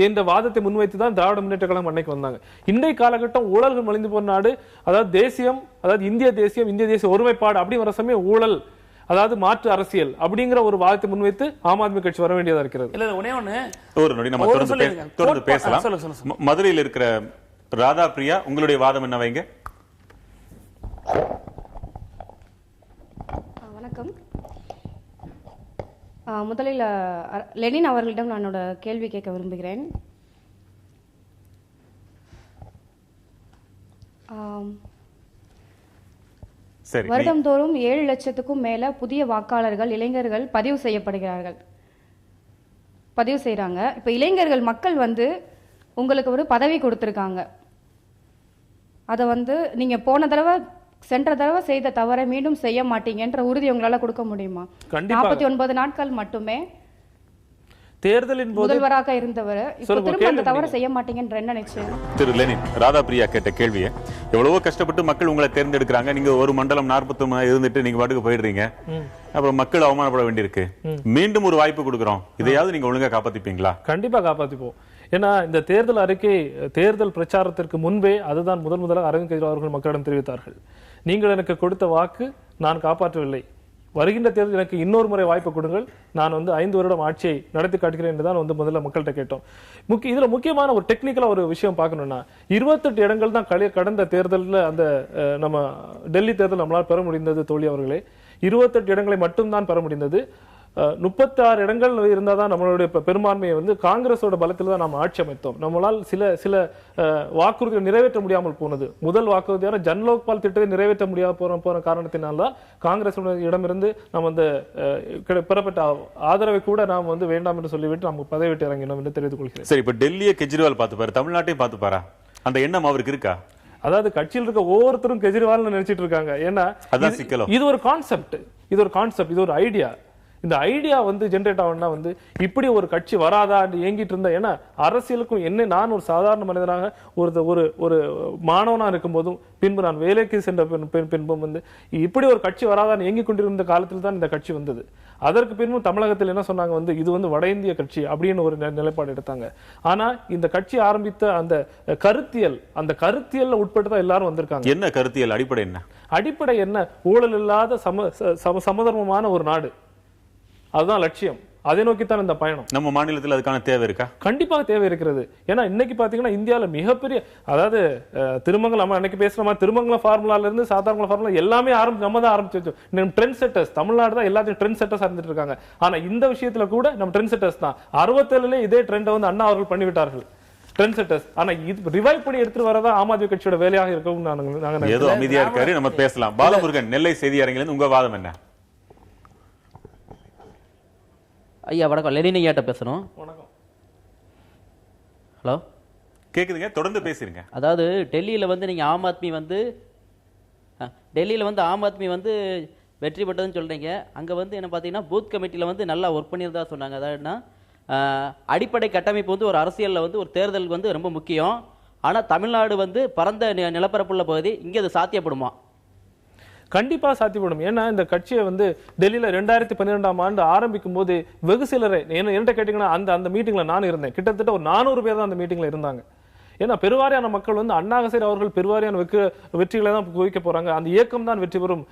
என்ற வாதத்தை முன்வைத்து தான் திராவிட முன்னேற்ற கழகம் அன்னைக்கு வந்தாங்க. இன்றைய காலகட்டம் ஊழல்கள் மலிந்து போன நாடு, அதாவது தேசியம், அதாவது இந்திய தேசிய ஒருமைப்பாடு அப்படி வர சமயம் ஊழல், அதாவது மாற்று அரசியல் அப்படிங்கிற ஒரு வாதத்தை முன்வைத்து ஆம் ஆத்மி கட்சி வர வேண்டியதா இருக்கிறது. ஒரு நொடி நம்ம தொடர்ந்து பேசலாம். மதுரையில் இருக்கிற ராதா பிரியா, உங்களுடைய வாதம் என்ன வைங்க? வணக்கம். முதலில் லெனின் அவர்களிடம் நான் என்னோட கேள்வி கேட்க விரும்புகிறேன். வருடந்தோறும் 7 லட்சத்துக்கும் மேல புதிய வாக்காளர்கள் இளைஞர்கள் பதிவு செய்யறாங்க. இப்ப இளைஞர்கள் மக்கள் வந்து உங்களுக்கு ஒரு பதவி கொடுத்திருக்காங்க. அதை வந்து நீங்க சென்ற தடவை செய்த தவறை மீண்டும் செய்ய மாட்டீங்கன்ற உறுதி உங்களால கொடுக்க முடியுமா? 49 நாட்கள் மட்டுமே தேர்தலின் போது முதல்வராக இருந்தவர் இப்ப திரும்ப அந்த தவறை செய்ய மாட்டீங்கன்ற என்ன நிச்சயம்? திரு லெனின், ராதா பிரியா கேட்ட கேள்வியை, எவ்வளவோ கஷ்டப்பட்டு மக்கள் உங்களை தேர்ந்தெடுக்கிறாங்க, நீங்க ஒரு மண்டலம் 49 இருந்துட்டு நீங்க பாட்டுக்கு போயிடுறீங்க, அப்புறம் மக்கள் அவமானப்பட வேண்டியிருக்கு, மீண்டும் ஒரு வாய்ப்பு கொடுக்குறோம், இதையாவது நீங்க ஒழுங்கா காப்பாத்திப்பீங்களா? கண்டிப்பா காப்பாத்திப்போம். ஏன்னா இந்த தேர்தல் அறிக்கை தேர்தல் பிரச்சாரத்திற்கு முன்பே அதுதான் முதலாக அரவிந்த் கெஜ்ரிவால் அவர்கள் மக்களிடம் தெரிவித்தார்கள். நீங்கள் எனக்கு கொடுத்த வாக்கு நான் காப்பாற்றவில்லை, வருகின்ற தேர்தல் எனக்கு இன்னொரு முறை வாய்ப்பு கொடுங்கள், நான் வந்து 5 வருடம் ஆட்சியை நடத்தி காட்டுகிறேன் என்று தான் வந்து முதல்ல மக்கள்கிட்ட கேட்டோம். இதுல முக்கியமான ஒரு டெக்னிக்கலா ஒரு விஷயம் பார்க்கணும்னா 28 இடங்கள் தான் கடந்த தேர்தலில் அந்த நம்ம டெல்லி தேர்தல் நம்மளால் பெற முடிந்தது தோழி அவர்களே. 28 இடங்களை மட்டும் தான் பெற முடிந்தது. 36 இடங்கள் இருந்தாதான் நம்மளுடைய பெரும்பான்மையை வந்து காங்கிரஸோட பலத்தில் தான் நாம் ஆட்சி அமைத்தோம். நம்மளால் சில வாக்குறுதிகள் நிறைவேற்ற முடியாமல் போனது. முதல் வாக்குறுதியான ஜன்லோக்பால் திட்டத்தை நிறைவேற்ற முடியாத போன காரணத்தினால்தான் காங்கிரஸ் இடமிருந்து நாம் அந்த பெறப்பட்ட ஆதரவை கூட நாம் வந்து வேண்டாம் என்று சொல்லிவிட்டு நாம் பதவி விட்டு இறங்கினோம் என்று தெரிவித்துக் கொள்கிறேன். சரி, இப்ப டெல்லியை கெஜ்ரிவால் பார்த்துப்பாரு, தமிழ்நாட்டையும் பார்த்துப்பாரா? அந்த எண்ணம் அவருக்கு இருக்கா? அதாவது கட்சியில் இருக்க ஒவ்வொருத்தரும் கெஜ்ரிவால் நினைச்சிட்டு இருக்காங்க. ஏன்னா இது ஒரு கான்செப்ட், இது ஒரு ஐடியா. இந்த ஐடியா வந்து ஜென்ரேட் ஆகணும்னா வந்து இப்படி ஒரு கட்சி வராதா ஏங்கிட்டு இருந்தா, ஏன்னா அரசியலுக்கும் என்ன, நான் ஒரு சாதாரண மனிதனாக ஒரு மாணவனா இருக்கும் போதும் பின்பு நான் வேலைக்கு சென்ற பின்பும் வந்து இப்படி ஒரு கட்சி வராதான்னு ஏங்கி கொண்டிருந்த காலத்தில் தான் இந்த கட்சி வந்தது. அதற்கு பின்பும் தமிழகத்தில் என்ன சொன்னாங்க வந்து இது வந்து வட இந்திய கட்சி அப்படின்னு ஒரு நிலைப்பாடு எடுத்தாங்க. ஆனா இந்த கட்சி ஆரம்பித்த அந்த கருத்தியல் உட்பட்டு தான் எல்லாரும் வந்திருக்காங்க. என்ன கருத்தியல் அடிப்படை? அடிப்படை என்ன? ஊழல் இல்லாத சமதர்மமான ஒரு நாடு, அதுதான் லட்சியம். அதை நோக்கித்தான் இந்த பயணம். நம்ம மாநிலத்தில் அதுக்கான தேவை இருக்கா? கண்டிப்பாக தேவை இருக்கிறது. ஏன்னா இன்னைக்கு பாத்தீங்கன்னா இந்தியாவில் மிகப்பெரிய, அதாவது திருமங்கலம், நம்ம அன்னைக்கு பேசுற மாதிரி திருமங்கலம் ஃபார்முலால இருந்து சாதாரண ஃபார்முலா எல்லாமே நம்ம தான் ஆரம்பிச்சு வச்சோம். ட்ரெண்ட் செட்டர்ஸ், தமிழ்நாடு தான் எல்லாத்தையும் ட்ரெண்ட் செட்டர்ஸ் இருந்துட்டு இருக்காங்க. ஆனா இந்த விஷயத்துல கூட நம்ம ட்ரெண்ட் செட்டர்ஸ் தான். 67 இதே ட்ரெண்டை வந்து அண்ணா அவர்கள் பண்ணிவிட்டார்கள், ட்ரெண்ட் செட்டர்ஸ். ஆனா இது ரிவைவ் பண்ணி எடுத்துட்டு வரதா ஆம் ஆத்மி கட்சியோட வேலையாக இருக்கும். நாங்க ஏதோ அமைதியா இருக்காரு, நம்ம பேசலாம். பாலமுருகன், நெல்லை செய்தி அரங்கிலிருந்து உங்க வாதம் என்ன? ஐயா வணக்கம், லெனின் ஐயாட்ட பேசணும். வணக்கம். ஹலோ, கேக்குதுங்க, தொடர்ந்து பேசுறீங்க. அதாவது டெல்லியில் வந்து நீங்கள் ஆம் ஆத்மி வந்து வெற்றி பெற்றதுன்னு சொல்கிறீங்க. அங்கே வந்து என்ன பார்த்தீங்கன்னா பூத் கமிட்டியில் வந்து நல்லா ஒர்க் பண்ணியிருந்தா சொன்னாங்க. அதாவதுனா அடிப்படை கட்டமைப்பு வந்து ஒரு அரசியலில் வந்து ஒரு தேர்தல் வந்து ரொம்ப முக்கியம். ஆனால் தமிழ்நாடு வந்து பரந்த நிலப்பரப்புள்ள பகுதி, இங்கே அது சாத்தியப்படுமா? கண்டிப்பா சாத்தியப்படும். ஏன்னா இந்த கட்சியை வந்து டெல்லியில 2012ஆம் ஆண்டு ஆரம்பிக்கும் போது வெகு சிலரை என்ன கேட்டீங்கன்னா அந்த மீட்டிங்ல நான் இருந்தேன். கிட்டத்தட்ட ஒரு 400 பேர் தான் அந்த மீட்டிங்ல இருந்தாங்க. ஏன்னா பெருவாரியான மக்கள் வந்து அண்ணா ஹசாரே அவர்கள் பெருவாரியான வெற்றிகளை தான் குவிக்க போறாங்க, அந்த இயக்கம் தான் வெற்றி பெறும்,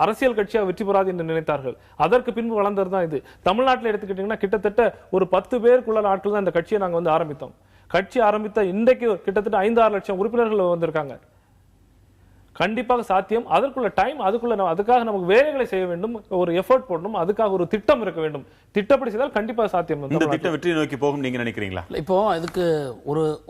அரசியல் கட்சியா வெற்றி பெறாது என்று நினைத்தார்கள். அதற்கு பின்பு வளர்ந்தது தான் இது. தமிழ்நாட்டில் எடுத்துக்கிட்டீங்கன்னா கிட்டத்தட்ட ஒரு 10 பேருக்குள்ள நாட்கள் தான் இந்த கட்சியை நாங்க வந்து ஆரம்பித்தோம். கட்சி ஆரம்பித்த இன்றைக்கு கிட்டத்தட்ட 5-6 லட்சம் உறுப்பினர்கள் வந்திருக்காங்க. கண்டிப்பாக சாத்தியம். அதற்குள்ள டைம், அதுக்காக நமக்கு வேலைகளை செய்ய வேண்டும், ஒரு எஃபோர்ட் போடணும், அதுக்காக ஒரு திட்டம் இருக்க வேண்டும். திட்டப்படி செய்தால் கண்டிப்பாக சாத்தியம். இந்த திட்டம் வெற்றி நோக்கி போகும் நீங்க நினைக்கிறீங்களா? இப்போ இதுக்கு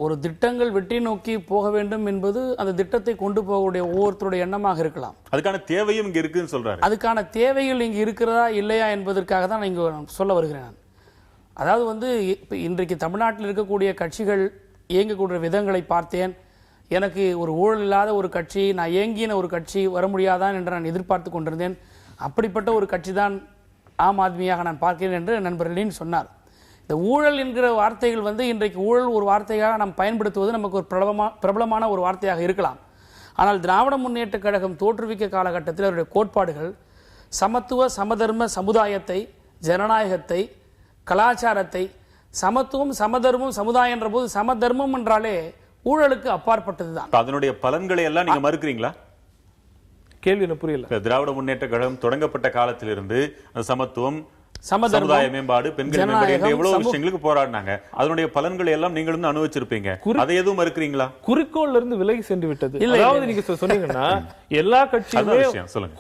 ஒரு திட்டங்கள் வெற்றி நோக்கி போக வேண்டும் என்பது அந்த திட்டத்தை கொண்டு போகக்கூடிய ஒவ்வொருத்தருடைய எண்ணமாக இருக்கலாம். அதுக்கான தேவையும் இங்க இருக்குன்னு சொல்றாரு. அதுக்கான தேவைகள் இங்க இருக்கிறதா இல்லையா என்பதற்காக தான் நான் இங்க சொல்ல வருகிறேன். அதாவது வந்து இன்றைக்கு தமிழ்நாட்டில் இருக்கக்கூடிய கட்சிகள் இயங்கக்கூடிய விதங்களை பார்த்தேன். எனக்கு ஒரு ஊழல் இல்லாத ஒரு கட்சி, நான் இயங்கின ஒரு கட்சி வர முடியாதான் என்று நான் எதிர்பார்த்து கொண்டிருந்தேன். அப்படிப்பட்ட ஒரு கட்சி தான் ஆம் ஆத்மியாக நான் பார்க்கிறேன் என்று நண்பர் லீன் சொன்னார். இந்த ஊழல் என்கிற வார்த்தைகள் வந்து இன்றைக்கு ஊழல் ஒரு வார்த்தையாக நாம் பயன்படுத்துவது நமக்கு ஒரு பிரபலமான ஒரு வார்த்தையாக இருக்கலாம். ஆனால் திராவிட முன்னேற்றக் கழகம் தோற்றுவிக்க காலகட்டத்தில் அவருடைய கோட்பாடுகள் சமத்துவ சமதர்ம சமுதாயத்தை, ஜனநாயகத்தை, கலாச்சாரத்தை, சமத்துவம் சமதர்மம் சமுதாயம் என்ற போது சமதர்மம் என்றாலே ஊழலுக்கு அப்பாற்பட்டதுதான். அதனுடைய பலன்களை எல்லாம் நீங்க மறுக்கிறீங்களா? கேள்வி என்ன புரியல. திராவிட முன்னேற்ற கழகம் தொடங்கப்பட்ட காலத்திலிருந்து சமத்துவம், சமதர்மம், சமுதாய மேம்பாடு, பெண்கள் மேம்பாடு என்ற எவ்வளவு விஷயங்களுக்கு போராடினாங்க. அதனுடைய பலன்களை எல்லாம் நீங்களும் அனுபவிச்சிருப்பீங்க. அதை எதுவும் மறுக்கிறீங்களா? குறிக்கோள்ல இருந்து விலகி சென்று விட்டது. அதாவது நீங்க சொன்னீங்கன்னா எல்லா கட்சியுமே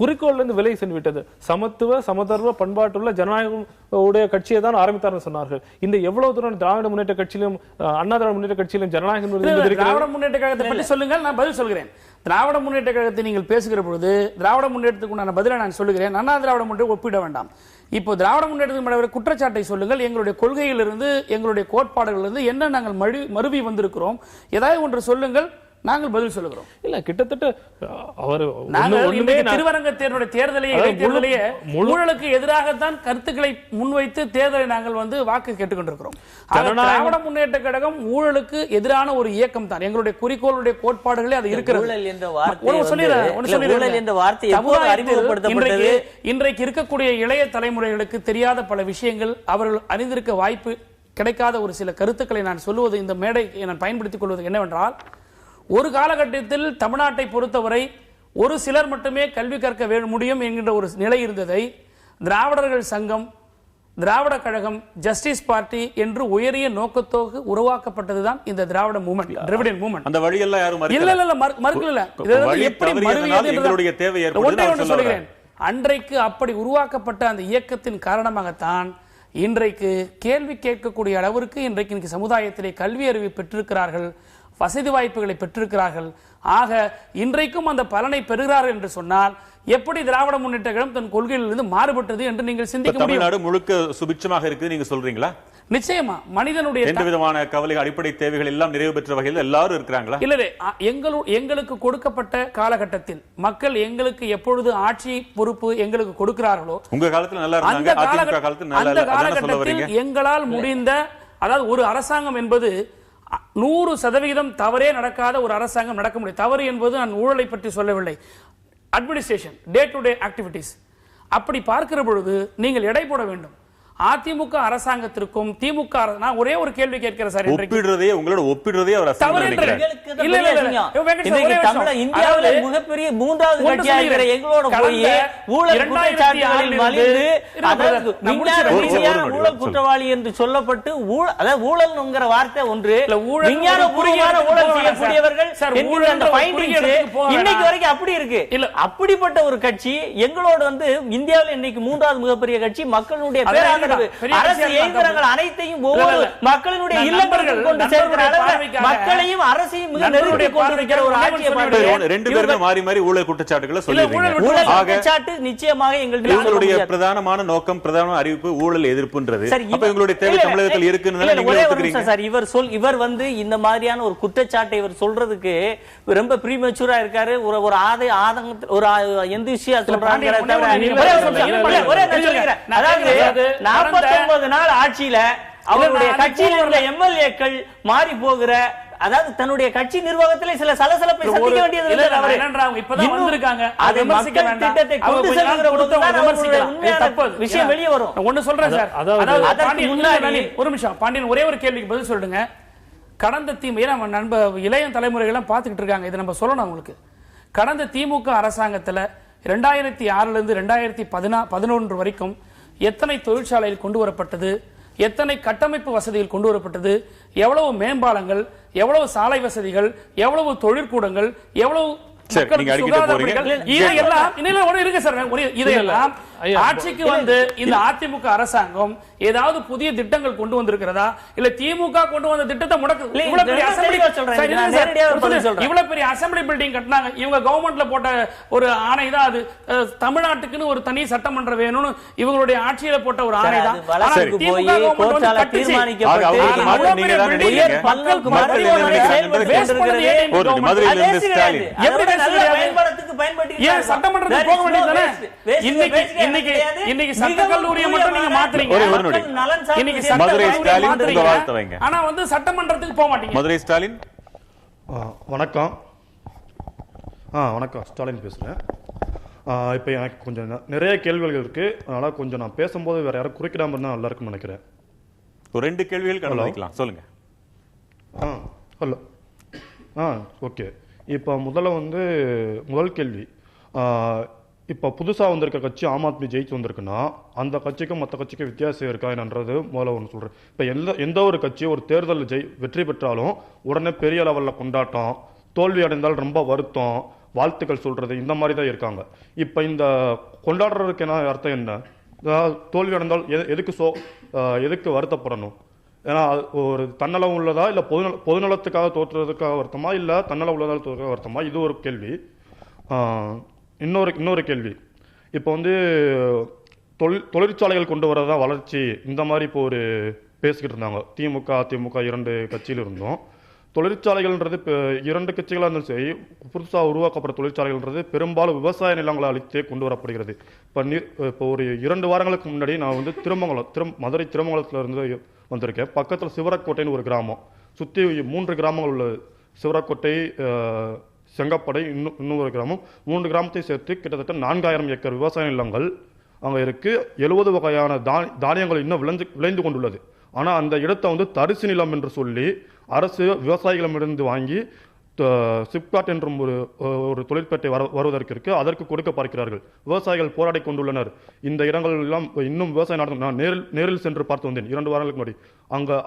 குறிக்கோள்ல இருந்து விலகி சென்று விட்டது. சமத்துவ சமதர்ம பண்பாட்டுள்ள ஜனநாயகம் உடைய கட்சியை தான் ஆரம்பித்தார்னு சொன்னார்கள். இந்த எவ்வளவு தூரம் திராவிட முன்னேற்ற கட்சியிலும் அண்ணா திராவிட முன்னேற்ற கட்சியிலும் ஜனநாயகம் திராவிட முன்னேற்ற கழகத்தை பற்றி சொல்லுங்கள், நான் பதில் சொல்கிறேன். திராவிட முன்னேற்ற கழகத்தை நீங்கள் பேசுகிற பொழுது திராவிட முன்னேற்றத்துக்கு நான் பதிலை நான் சொல்லுகிறேன். அண்ணா திராவிட முன்னேற்றம் ஒப்பிட வேண்டாம். இப்போ திராவிட முன்னேற்றத்தின் குற்றச்சாட்டை சொல்லுங்கள். எங்களுடைய கொள்கையிலிருந்து, எங்களுடைய கோட்பாடுகளிலிருந்து என்ன நாங்கள் மறுவி வந்திருக்கிறோம், ஏதாவது ஒன்று சொல்லுங்கள், நாங்கள் பதில் சொல்லுகிறோம். இல்ல கிட்டத்தட்ட அவர் திருவரங்கத்தினுடைய தேர்தலையே ஊழலுக்கு எதிராகத்தான் கருத்துக்களை முன்வைத்து தேர்தலை நாங்கள் வந்து வாக்கு கேட்டுக்கொண்டிருக்கிறோம். திராவிட முன்னேற்ற கழகம் ஊழலுக்கு எதிரான ஒரு இயக்கம் தான். எங்களுடைய குறிக்கோளுடைய கோட்பாடுகளே அது இருக்கிறது. இன்றைக்கு இருக்கக்கூடிய இளைய தலைமுறைகளுக்கு தெரியாத பல விஷயங்கள், அவர்கள் அறிந்திருக்க வாய்ப்பு கிடைக்காத ஒரு சில கருத்துக்களை நான் சொல்லுவது, இந்த மேடை நான் பயன்படுத்திக் கொள்வது என்னவென்றால், ஒரு காலகட்டத்தில் தமிழ்நாட்டை பொறுத்தவரை ஒரு சிலர் மட்டுமே கல்வி கற்க முடியும் என்கின்ற ஒரு நிலை இருந்ததை திராவிடர்கள் சங்கம், திராவிட கழகம், ஜஸ்டிஸ் பார்ட்டி என்று உயரிய நோக்கத்தோடு உருவாக்கப்பட்டதுதான் இந்த திராவிட மூவ்மெண்ட், திராவிடன் மூவ்மெண்ட். அந்த வழியெல்லாம் யாரும் மறுக்கல. சொல்கிறேன், அன்றைக்கு அப்படி உருவாக்கப்பட்ட அந்த இயக்கத்தின் காரணமாகத்தான் இன்றைக்கு கேள்வி கேட்கக்கூடிய அளவிற்கு இன்றைக்கு சமுதாயத்திலே கல்வி அறிவு பெற்றிருக்கிறார்கள், வசதி வாய்ப்புகளை பெற்றிருக்கிறார்கள். ஆக இன்றைக்கும் அந்த பலனை பெறுகிறார்கள் என்று சொன்னால் எப்படி திராவிட முன்னேற்ற கழகம் தன் கொள்கையிலிருந்து மாறுபட்டது என்று நீங்கள் சிந்திக்க முடியும். தமிழ்நாடு முழுக்க சுபிட்சமாக இருக்கு நீங்க சொல்றீங்களா? நிச்சயமா. மனிதனுடைய எந்த விதமான கவலை, அடிப்படை தேவைகள் எல்லாம் நிறைவு பெற்ற வகையில் எல்லாரும் இருக்கிறாங்களா? இல்ல, எங்களுக்கு கொடுக்கப்பட்ட காலகட்டத்தில் மக்கள் எங்களுக்கு எப்பொழுது ஆட்சி பொறுப்பு எங்களுக்கு கொடுக்கிறார்களோ, உங்க காலத்துல நல்லா இருந்தாங்க, அதிமுக காலத்துல நல்லா இல்ல, அத சொல்ல வரீங்க? எங்களால் முடிந்த, அதாவது ஒரு அரசாங்கம் என்பது 100% தவறே நடக்காத ஒரு அரசாங்கம் நடக்க முடியும். தவறு என்பது நான் ஊழலை பற்றி சொல்லவில்லை, administration, day to day activities. அப்படி பார்க்கிற பொழுது நீங்கள் எடை போட வேண்டும். அதிமுக அரசாங்கத்திற்கும் திமுக, நான் ஒரே ஒரு கேள்வி கேட்கிறேன் சார். ஒப்பிடுறதே உங்களோட ஒப்பிடுறதே அவர் இந்தியாவிலே மிகப்பெரிய மூன்றாவது கட்சியாக இருக்கிற எங்களோட போய் ஊழல் குற்றச்சாட்டுகளில் மலிந்து, ஊழல் குற்றவாளி என்று சொல்லப்பட்டு, அதாவது ஊழல்ங்கிற வார்த்தை ஒன்று, விஞ்ஞானபூர்வமான ஊழல் செய்யக்கூடியவர்கள் இன்னைக்கு வரைக்கும் அப்படி இருக்கு. அப்படிப்பட்ட ஒரு கட்சி எங்களோட வந்து இந்தியாவில் இன்னைக்கு மூன்றாவது மிகப்பெரிய கட்சி, மக்களுடைய பேராதரவு, அரசு இயந்திரங்கள் அனைத்தையும் ஒவ்வொரு மக்களினுடைய இல்லங்களுக்கு கொண்டு சேர்க்கிற அளவுக்கு மக்களையும் அரசையும் மிக நெருக்கி கொண்டிருக்கிற ஒரு ஆட்சியை பார்த்து ரெண்டு பேரும் மாறி மாறி ஊழல் குற்றச்சாட்டுகளை சொல்லிருக்கீங்க. ஊழல் குற்றச்சாட்டு நிச்சயமாக எங்களுடைய பிரதானமான நோக்கம், பிரதான அறிவிப்பு ஊழல் எதிர்ப்புன்றது. அப்ப எங்களுடைய தேவை தமிழகத்தில் இருக்குன்னு சார், இவர் வந்து இந்த மாதிரியான ஒரு குற்றச்சாட்டை இவர் சொல்றதுக்கு ரொம்ப ப்ரீமெச்சூரா இருக்காரு. ஒரு ஆதங்கத்தில் ஒரு எந்த விஷயம் சொல்றாங்க. அதாவது 49 நாள் ஆட்சியில அவருடைய கட்சியில் உள்ள எம்எல்ஏக்கள் மாறி போகிற, அதாவது தன்னுடைய கட்சி நிர்வாகத்திலே சில சலசலப்பை சந்திக்க வேண்டியது விஷயம் வெளியே வரும். ஒன்னு சொல்றேன் சார், ஒரு நிமிஷம் பாண்டியன், ஒரே ஒரு கேள்விக்கு பதில் சொல்லுங்க. கடந்த நம்ம நண்பர் இளைய தலைமுறைகள் பார்த்துக்கிட்டு இருக்காங்க, இதை நம்ம சொல்லணும் அவங்களுக்கு. கடந்த திமுக அரசாங்கத்துல 2006 2011 வரைக்கும் எத்தனை தொழிற்சாலைகள் கொண்டு வரப்பட்டது, எத்தனை கட்டமைப்பு வசதிகள் கொண்டு வரப்பட்டது, எவ்வளவு மேம்பாலங்கள், எவ்வளவு சாலை வசதிகள், எவ்வளவு தொழிற்கூடங்கள், எவ்வளவு இதையெல்லாம் ஐயா, ஆட்சிக்கு வந்து இந்த அதிமுக அரசாங்கம் ஏதாவது புதிய திட்டங்கள் கொண்டு வந்திருக்கிறதா இல்ல திமுக கொண்டு வந்த திட்டத்தை முடக்கு? இவ்வளவு பெரிய அசெம்பிளி பில்டிங் கட்டினாங்க இவங்க, கவர்மெண்ட்ல போட்ட ஒரு ஆணை தான் அது. தமிழ்நாட்டுக்குன்னு ஒரு தனி சட்டமன்றம் வேணும்னு இவங்களுடைய ஆட்சியில போட்ட ஒரு ஆணை தான். சட்டமன்றத்துக்கு போக வேண்டியது. இன்னைக்கு சட்டக்கல்லூரியை மட்டும் நீங்க மாத்துறீங்க, இன்னைக்கு சட்டக்கல்லூரியை ஆனா வந்து சட்டமன்றத்துக்கு போக மாட்டீங்க. மதுரை ஸ்டாலின். வணக்கம். வணக்கம், ஸ்டாலின் பேசுறேன். இப்போ எனக்கு கொஞ்சம் நிறைய கேள்விகள் இருக்கு, அதனால கொஞ்சம் நான் பேசும்போது வேற யாரும் குறுக்கிடாம இருந்தா நல்லா இருக்கும்னு நினைக்கிறேன். ஒரு 2 கேள்விகள் கலந்துக்கலாம், சொல்லுங்க. ஹலோ. ஓகே. இப்போ முதல் கேள்வி, இப்போ புதுசாக வந்திருக்க கட்சி ஆம் ஆத்மி ஜெயிச்சு வந்திருக்குன்னா அந்த கட்சிக்கும் மற்ற கட்சிக்கும் வித்தியாசம் இருக்கா என்னன்றது முதல்ல ஒன்று சொல்கிறேன். இப்போ எந்த ஒரு கட்சி ஒரு தேர்தலில் வெற்றி பெற்றாலும் உடனே பெரிய லெவலில் கொண்டாட்டம், தோல்வி அடைந்தால் ரொம்ப வருத்தம், வாழ்த்துக்கள் சொல்கிறது, இந்த மாதிரி தான் இருக்காங்க. இப்போ இந்த கொண்டாடுறதுக்கு என்ன அர்த்தம் என்ன? தோல்வி அடைந்தால் எதுக்கு வருத்தப்படணும்? ஏன்னா ஒரு தன்னலம் உள்ளதா இல்லை பொதுநலத்துக்காக தோற்றுறதுக்காக வருத்தமா இல்லை தன்னலம் உள்ளதால் தோற்றுறதுக்காக வருத்தமா? இது ஒரு கேள்வி. இன்னொரு கேள்வி, இப்போ தொழிற்சாலைகள் கொண்டு வரதா வளர்ச்சி, இந்த மாதிரி இப்போ பேசிக்கிட்டு இருந்தாங்க. திமுக அதிமுக 2 கட்சியில் இருந்தோம். தொழிற்சாலைகள்ன்றது இப்போ 2 கட்சிகளாக இருந்தாலும் சரி, புதுசாக உருவாக்கப்பட்ட தொழிற்சாலைகள்ன்றது பெரும்பாலும் விவசாய நிலங்களை அழித்தே கொண்டு வரப்படுகிறது. இப்போ ஒரு 2 வாரங்களுக்கு முன்னாடி நான் மதுரை திருமங்கலத்திலிருந்து வந்திருக்கேன். பக்கத்தில் சிவரக்கோட்டைன்னு ஒரு கிராமம், சுற்றி 3 கிராமங்கள் உள்ள சிவரக்கோட்டை, செங்கப்படை, இன்னொரு கிராமம், 3 கிராமத்தை சேர்த்து கிட்டத்தட்ட 4000 ஏக்கர் விவசாய நிலங்கள் அங்கே இருக்கு. 70 வகையான தானியங்கள் இன்னும் விளைந்து கொண்டுள்ளது. ஆனால் அந்த இடத்தை தரிசு நிலம் என்று சொல்லி அரசு விவசாயிகளிடமிருந்து வாங்கி சிப்காட் என்றும் ஒரு தொழிற்பேட்டை வருவதற்கு இருக்கு, அதற்கு கொடுக்க பார்க்கிறார்கள். விவசாயிகள் போராடி கொண்டுள்ளனர். இந்த இடங்கள் எல்லாம் இன்னும் விவசாய நாடு. நான் நேரில் சென்று பார்த்து வந்தேன் 2 வாரங்களுக்கு முன்னாடி.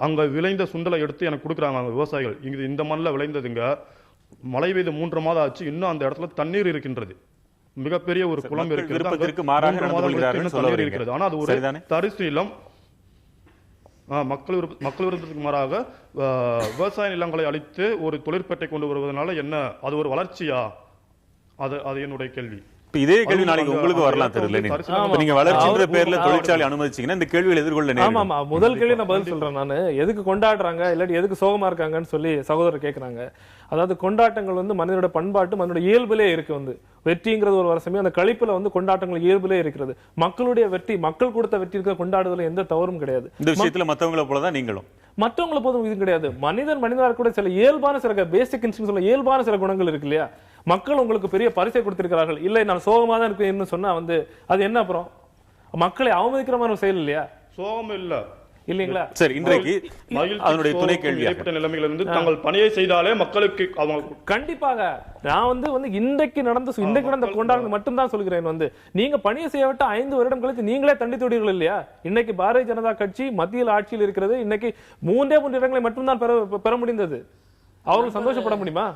அங்க விளைந்த சுண்டலை எடுத்து எனக்கு கொடுக்குறாங்க விவசாயிகள். இந்த மண்ணில் விளைந்ததுங்க. மழை பெய்து 3 மாதம் ஆச்சு, இன்னும் அந்த இடத்துல தண்ணீர் இருக்கின்றது. மிகப்பெரிய ஒரு குளம் இருக்கிறது, தண்ணீர் இருக்கிறது. ஆனா அது ஒரு தரிசு நிலம். மக்கள் விருப்பத்துக்கு மாறாக விவசாய நிலங்களை அழித்து ஒரு தொழிற்பேட்டை கொண்டு வருவதனால என்ன அது ஒரு வளர்ச்சியா? அது என்னுடைய கேள்வி. இதே கேள்வி நாளைக்கு உங்களுக்கு வரலாம் தெரியல. நீங்க வளர்ச்சின்ற பேர்ல தொழிற்சாலை அனுமதிச்சீங்கன்னா இந்த கேள்விகள் எதிர்கொள்ள நேரம். ஆமா, முதல் கேள்வி நான் பதில் சொல்றேன். நான் எதுக்கு கொண்டாடுறாங்க இல்லாட்டி எதுக்கு சோகமா இருக்காங்கன்னு சொல்லி சகோதரர் கேட்கறாங்க. அதாவது கொண்டாட்டங்கள் மனிதனோட பண்பாட்டு மனிதனோட இயல்பிலே இருக்கு. வெற்றிங்கிறது ஒரு வருஷமே அந்த கழிப்புல கொண்டாட்டங்கள் இயல்பிலே இருக்கிறது. மக்களுடைய வெற்றி, மக்கள் கொடுத்த வெற்றி இருக்கிற கொண்டாடுதல எந்த தவறும் கிடையாது. இந்த விஷயத்துல மத்தவங்களை போலதான் நீங்களும். மற்றவங்களை போதும் இது கிடையாது. மனிதனா கூட சில இயல்பான சில பேசிக் இன்ஸ்டிங்ஸ், இயல்பான சில குணங்கள் இருக்கு இல்லையா? மக்கள் உங்களுக்கு பெரிய பரிசை கொடுத்திருக்கிறார்கள், இல்லை நான் சோகமா தான் இருக்கேன்னு சொன்னா அது என்ன? அப்புறம் மக்களை அவமதிக்கிற மாதிரி செயல் இல்லையா? சோகம் இல்ல இல்லீங்களா? சரி, இன்றைக்கு அதனுடைய துணை கேள்வி நிலைமையிலிருந்து தங்கள் பணியை செய்தாலே மக்களுக்கு கண்டிப்பாக நான் இன்றைக்கு நடந்த கொண்டாடுறது மட்டும் தான் சொல்கிறேன். நீங்க பணியை செய்யவிட்ட 5 வருடம் கழித்து நீங்களே தண்டித்துவிடுவீர்கள் இல்லையா? இன்னைக்கு பாரதிய ஜனதா கட்சி மத்தியில் ஆட்சியில் இருக்கிறது. இன்னைக்கு 3 இடங்களை மட்டும்தான் பெற முடிந்தது. அவர்கள் சந்தோஷப்பட முடியுமா?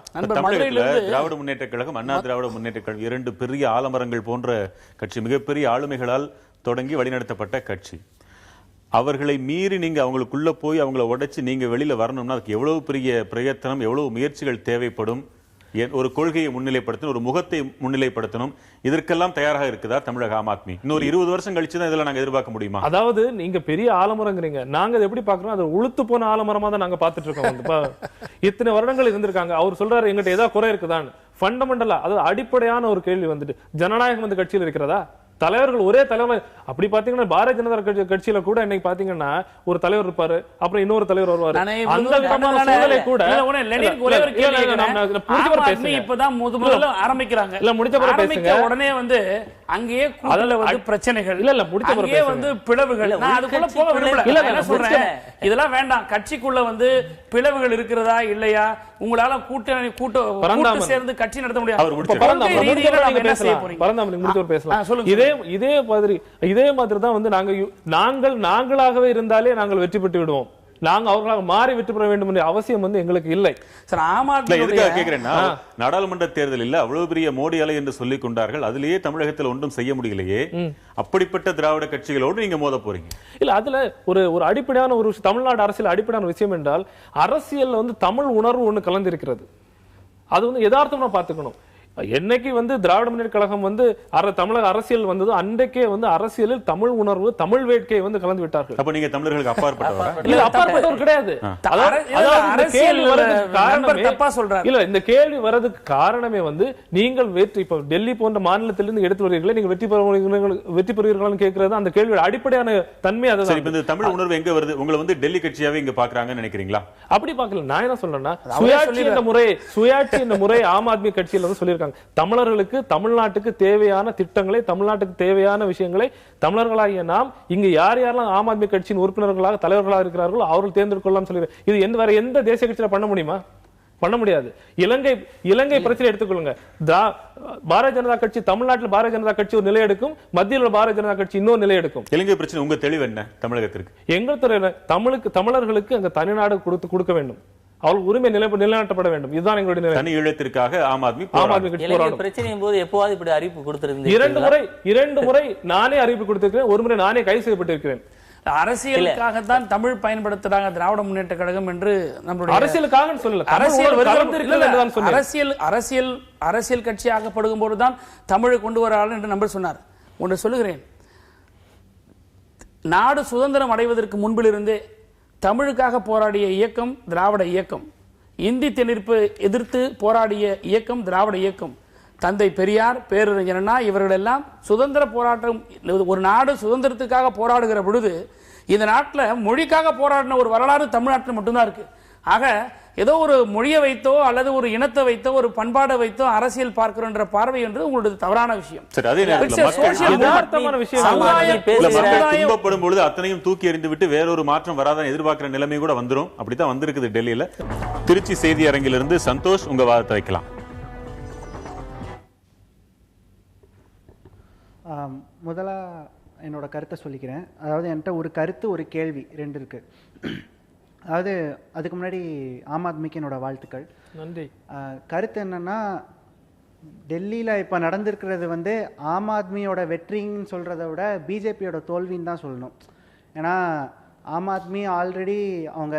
திராவிட முன்னேற்ற கழகம், அண்ணா திராவிட முன்னேற்ற கழகம் 2 பெரிய ஆலமரங்கள் போன்ற கட்சி, மிகப்பெரிய ஆளுமைகளால் தொடங்கி வழிநடத்தப்பட்ட கட்சி. அவர்களை மீறி நீங்க அவங்களுக்குள்ள போய் அவங்கள உடைச்சு நீங்க வெளியில வரணும்னா அதுக்கு எவ்வளவு பெரிய பிரயத்தனம், எவ்வளவு முயற்சிகள் தேவைப்படும். ஒரு கொள்கையை முன்னிலைப்படுத்தணும், ஒரு முகத்தை முன்னிலைப்படுத்தணும். இதற்கெல்லாம் தயாராக இருக்குதா தமிழக ஆம் ஆத்மி? இன்னொரு 20 வருஷம் கழிச்சு தான் இதெல்லாம் நாங்க எதிர்பார்க்க முடியுமா? அதாவது நீங்க பெரிய ஆலமரங்கிறீங்க, நாங்க எப்படி பாக்குறோம் அது உளுத்து போன ஆலமரமா தான் நாங்க பாத்துட்டு இருக்கோம். இத்தனை வருடங்கள் இருந்திருக்காங்க. அவர் சொல்றாரு எங்கிட்ட ஏதாவது குறை இருக்குதான். ஃபண்டமெண்டலா அதாவது அடிப்படையான ஒரு கேள்வி ஜனநாயகம் கட்சியில் இருக்கிறதா? தலைவர்கள் ஒரே தலைவர் அப்படி பாத்தீங்கன்னா பாரதிய ஜனதா கட்சியில கூட இன்னைக்கு பாத்தீங்கன்னா ஒரு தலைவர் இருப்பாரு, அப்புறம் இன்னொரு தலைவர் வருவாரு. அந்த விதமான சூழலை கூட ஆரம்பிக்கிறாங்க. இல்ல முடிச்ச பிறகு பேசுங்க. உடனே அங்கேயே பிரச்சனைகள் இல்ல முடிச்ச பிறகு பிளவுகள். நான் அதுக்குள்ள போக விரும்பல. இல்ல என்ன சொல்றேன், இதெல்லாம் வேண்டாம். கட்சிக்குள்ள பிளவுகள் இருக்கிறதா இல்லையா, உங்களால கூட்டு சேர்ந்து கட்சி நடத்த முடியாது. இதே மாதிரி தான் நாங்களாகவே இருந்தாலே நாங்கள் வெற்றி பெற்று விடுவோம். நாங்க அவர்களாக மாறி வெற்றி பெற வேண்டும் என்ற அவசியம் வந்து எங்களுக்கு இல்லை. சார் ஆம் எதுக்காக கேக்குறேன்னா, நாடாளுமன்ற தேர்தலில் அவ்வளவு பெரிய மோடி அலை என்று சொல்லிக் கொண்டார்கள், அதிலேயே தமிழகத்தில் ஒன்றும் செய்ய முடியலையே, அப்படிப்பட்ட திராவிட கட்சிகளோடு நீங்க மோத போறீங்க. இல்ல அதுல ஒரு அடிப்படையான ஒரு தமிழ்நாடு அரசியல் அடிப்படையான விஷயம் என்றால், அரசியல் வந்து தமிழ் உணர்வு ஒண்ணு கலந்திருக்கிறது. அது வந்து யதார்த்தமா பாத்துக்கணும். என்னைக்கு வந்து திராவிட முன்னேற்ற கழகம் வந்து தமிழக அரசியல் வந்தது, அன்றைக்கே வந்து அரசியலில் தமிழ் உணர்வு தமிழ் வேட்கையை வந்து கலந்து விட்டார்கள். அப்ப நீங்க தமிழர்களுக்கு அப்பாற்பட்டவரா? இல்ல, அப்பாற்பட்டவர் கிடையாது. இல்ல, இந்த கேள்வி வர்றதுக்கு காரணமே வந்து நீங்கள் இப்ப டெல்லி போன்ற மாநிலத்திலிருந்து எடுத்து வருவீர்களே, நீங்க வெற்றி பெறுவீர்கள்னு கேட்கறது அந்த கேள்வியோட அடிப்படையான தன்மை. அதுதான் இந்த தமிழ் உணர்வு எங்க வருது? உங்களை வந்து டெல்லி கட்சியாவே இங்க பாக்குறாங்கன்னு நினைக்கிறீங்களா? அப்படி பாக்கல. நான் என்ன சொல்றேன்னா, சுயாட்சி என்ற முறை ஆம் ஆத்மி கட்சியில வந்து சொல்லியிருக்காங்க. தமிழர்களுக்கு தமிழ்நாட்டுக்கு தேவையான திட்டங்களை, தமிழ்நாட்டுக்கு தேவையான விஷயங்களை தமிழர்களாகிய நாம் இங்கு யார் யாரெல்லாம் ஆம் ஆத்மி கட்சியின் உறுப்பினர்களாக தலைவர்களாக இருக்கிறார்களோ அவர்கள் தேர்ந்தெடுக்கலாம் சொல்லி. இது வேற எந்த தேசிய கட்சியில பண்ண முடியுமா? பண்ண முடியாது. இலங்கை பிரச்சனை எடுத்துக்கொள்ளுங்க. பாரதிய ஜனதா கட்சி தமிழ்நாட்டில் பாரதிய ஜனதா கட்சி ஒரு நிலை எடுக்கும், மத்தியில் பாரதிய ஜனதா கட்சி இன்னொரு நிலை எடுக்கும். இலங்கை பிரச்சனை உங்க தெளிவு என்ன? தமிழகத்திற்கு எங்கள் துறையில தமிழர்களுக்கு அங்க தனிநாடு கொடுக்க வேண்டும், அவள் உரிமை நிலைநாட்டப்பட வேண்டும். இதுதான் எங்களுடைய தனி ஈழத்திற்காக ஆம் ஆத்மி பிரச்சனையின் போது எப்போது இப்படி அறிவிப்பு கொடுத்திருந்தீங்க? இரண்டு முறை நானே அறிவிப்பு கொடுத்திருக்கிறேன், ஒரு முறை நானே கைது செய்யப்பட்டிருக்கிறேன். அரசியலுக்காகத்தான் தமிழ் பயன்படுத்துறாங்க திராவிட முன்னேற்ற கழகம் என்று நம்மளுடைய அரசியலுக்காக சொல்லல, அரசியல் கட்சி ஆகப்படுகும் போதுதான் தமிழை கொண்டு வரார்கள் என்று நம்ப சொன்னார். ஒன்று சொல்லுகிறேன், நாடு சுதந்திரம் அடைவதற்கு முன்பிலிருந்தே தமிழுக்காக போராடிய இயக்கம் திராவிட இயக்கம், இந்தி திணிப்பு எதிர்த்து போராடிய இயக்கம் திராவிட இயக்கம், தந்தை பெரியார், பேரறிஞர் அண்ணா இவர்கள் எல்லாம் சுதந்திர போராட்டம், ஒரு நாடு சுதந்திரத்துக்காக போராடுகிற பொழுது இந்த நாட்டில் மொழிக்காக போராடின ஒரு வரலாறு தமிழ்நாட்டில் மட்டும்தான் இருக்கு. ஆக ஏதோ ஒரு மொழியை வைத்தோ அல்லது ஒரு இனத்தை வைத்தோ ஒரு பண்பாடை வைத்தோ அரசியல் பார்க்கிறோன்ற பார்வை என்று உங்களுடைய தவறான விஷயம். துன்பப்படும் பொழுது அத்தனையும் தூக்கி எறிந்து விட்டு வேறொரு மாற்றம் வராதான் எதிர்பார்க்கிற நிலைமை கூட வந்துரும். அப்படித்தான் வந்திருக்குது டெல்லியில. திருச்சி செய்தி அரங்கிலிருந்து சந்தோஷ், உங்க வாதத்தை வைக்கலாம். முதலா என்னோட கருத்தை சொல்லிக்கிறேன். அதாவது என்கிட்ட ஒரு கருத்து ஒரு கேள்வி ரெண்டு இருக்கு. அதாவது அதுக்கு முன்னாடி ஆம் ஆத்மிக்கு என்னோட வாழ்த்துக்கள், நன்றி. கருத்து என்னன்னா, டெல்லியில் இப்போ நடந்திருக்கிறது வந்து ஆம் ஆத்மியோட வெற்றின்னு சொல்கிறத விட பிஜேபியோட தோல்வின்னு தான் சொல்லணும். ஏன்னா ஆம் ஆத்மி ஆல்ரெடி அவங்க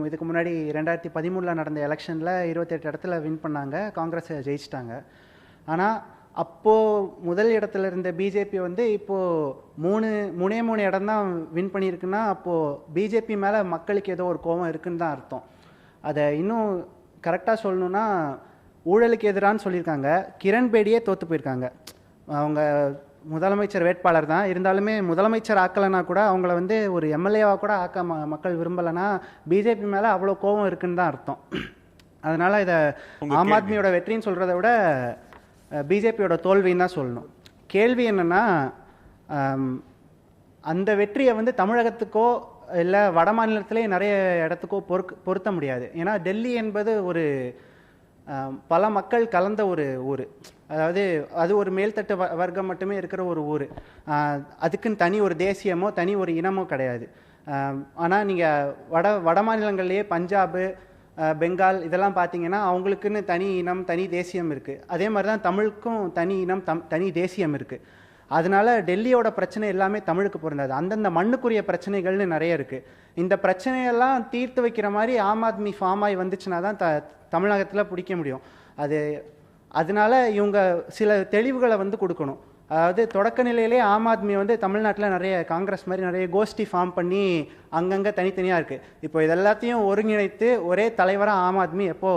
இதுக்கு முன்னாடி 2013 நடந்த எலெக்ஷனில் 28 இடத்துல வின் பண்ணாங்க, காங்கிரஸை ஜெயிச்சிட்டாங்க. ஆனால் அப்போது முதல் இடத்துல இருந்த பிஜேபி வந்து இப்போது மூணே இடம் தான் வின் பண்ணியிருக்குன்னா அப்போது பிஜேபி மேலே மக்களுக்கு ஏதோ ஒரு கோபம் இருக்குன்னு தான் அர்த்தம். அதை இன்னும் கரெக்டாக சொல்லணுன்னா, ஊழலுக்கு எதிரான்னு சொல்லியிருக்காங்க, கிரண் பேடியே தோற்று போயிருக்காங்க. அவங்க முதலமைச்சர் வேட்பாளர் தான், இருந்தாலுமே முதலமைச்சர் ஆக்கலைன்னா கூட அவங்கள வந்து ஒரு எம்எல்ஏவாக கூட ஆக்க மக்கள் விரும்பலைன்னா பிஜேபி மேலே அவ்வளோ கோபம் இருக்குன்னு தான் அர்த்தம். அதனால் இதை ஆம் ஆத்மியோட வெற்றின்னு சொல்கிறத விட பிஜேபியோட தோல்வின்னு தான் சொல்லணும். கேள்வி என்னென்னா, அந்த வெற்றியை வந்து தமிழகத்துக்கோ இல்லை வட மாநிலத்திலே நிறைய இடத்துக்கோ பொருத்த முடியாது. ஏன்னா டெல்லி என்பது ஒரு பல மக்கள் கலந்த ஒரு ஊர். அதாவது அது ஒரு மேல்தட்டு வர்க்கம் மட்டுமே இருக்கிற ஒரு ஊர். அதுக்குன்னு தனி ஒரு தேசியமோ தனி ஒரு இனமோ கிடையாது. ஆனால் நீங்கள் வட மாநிலங்கள்லேயே பஞ்சாபு, பெங்கால் இதெல்லாம் பார்த்தீங்கன்னா அவங்களுக்குன்னு தனி இனம் தனி தேசியம் இருக்குது. அதே மாதிரி தான் தமிழுக்கும் தனி இனம் தனி தேசியம் இருக்குது. அதனால டெல்லியோட பிரச்சனை எல்லாமே தமிழுக்கு பொருந்தாது. அந்தந்த மண்ணுக்குரிய பிரச்சனைகள்னு நிறைய இருக்குது. இந்த பிரச்சனையெல்லாம் தீர்த்து வைக்கிற மாதிரி ஆம் ஆத்மி ஃபார்ம் ஆகி வந்துச்சுன்னா தான் தமிழகத்தில் பிடிக்க முடியும். அதனால இவங்க சில தெளிவுகளை வந்து கொடுக்கணும். அதாவது தொடக்க நிலையிலே ஆம் ஆத்மி வந்து தமிழ்நாட்டில் நிறைய காங்கிரஸ் மாதிரி நிறைய கோஷ்டி ஃபார்ம் பண்ணி அங்கங்கே தனித்தனியாக இருக்குது. இப்போ இதெல்லாத்தையும் ஒருங்கிணைத்து ஒரே தலைவராக ஆம் ஆத்மி எப்போ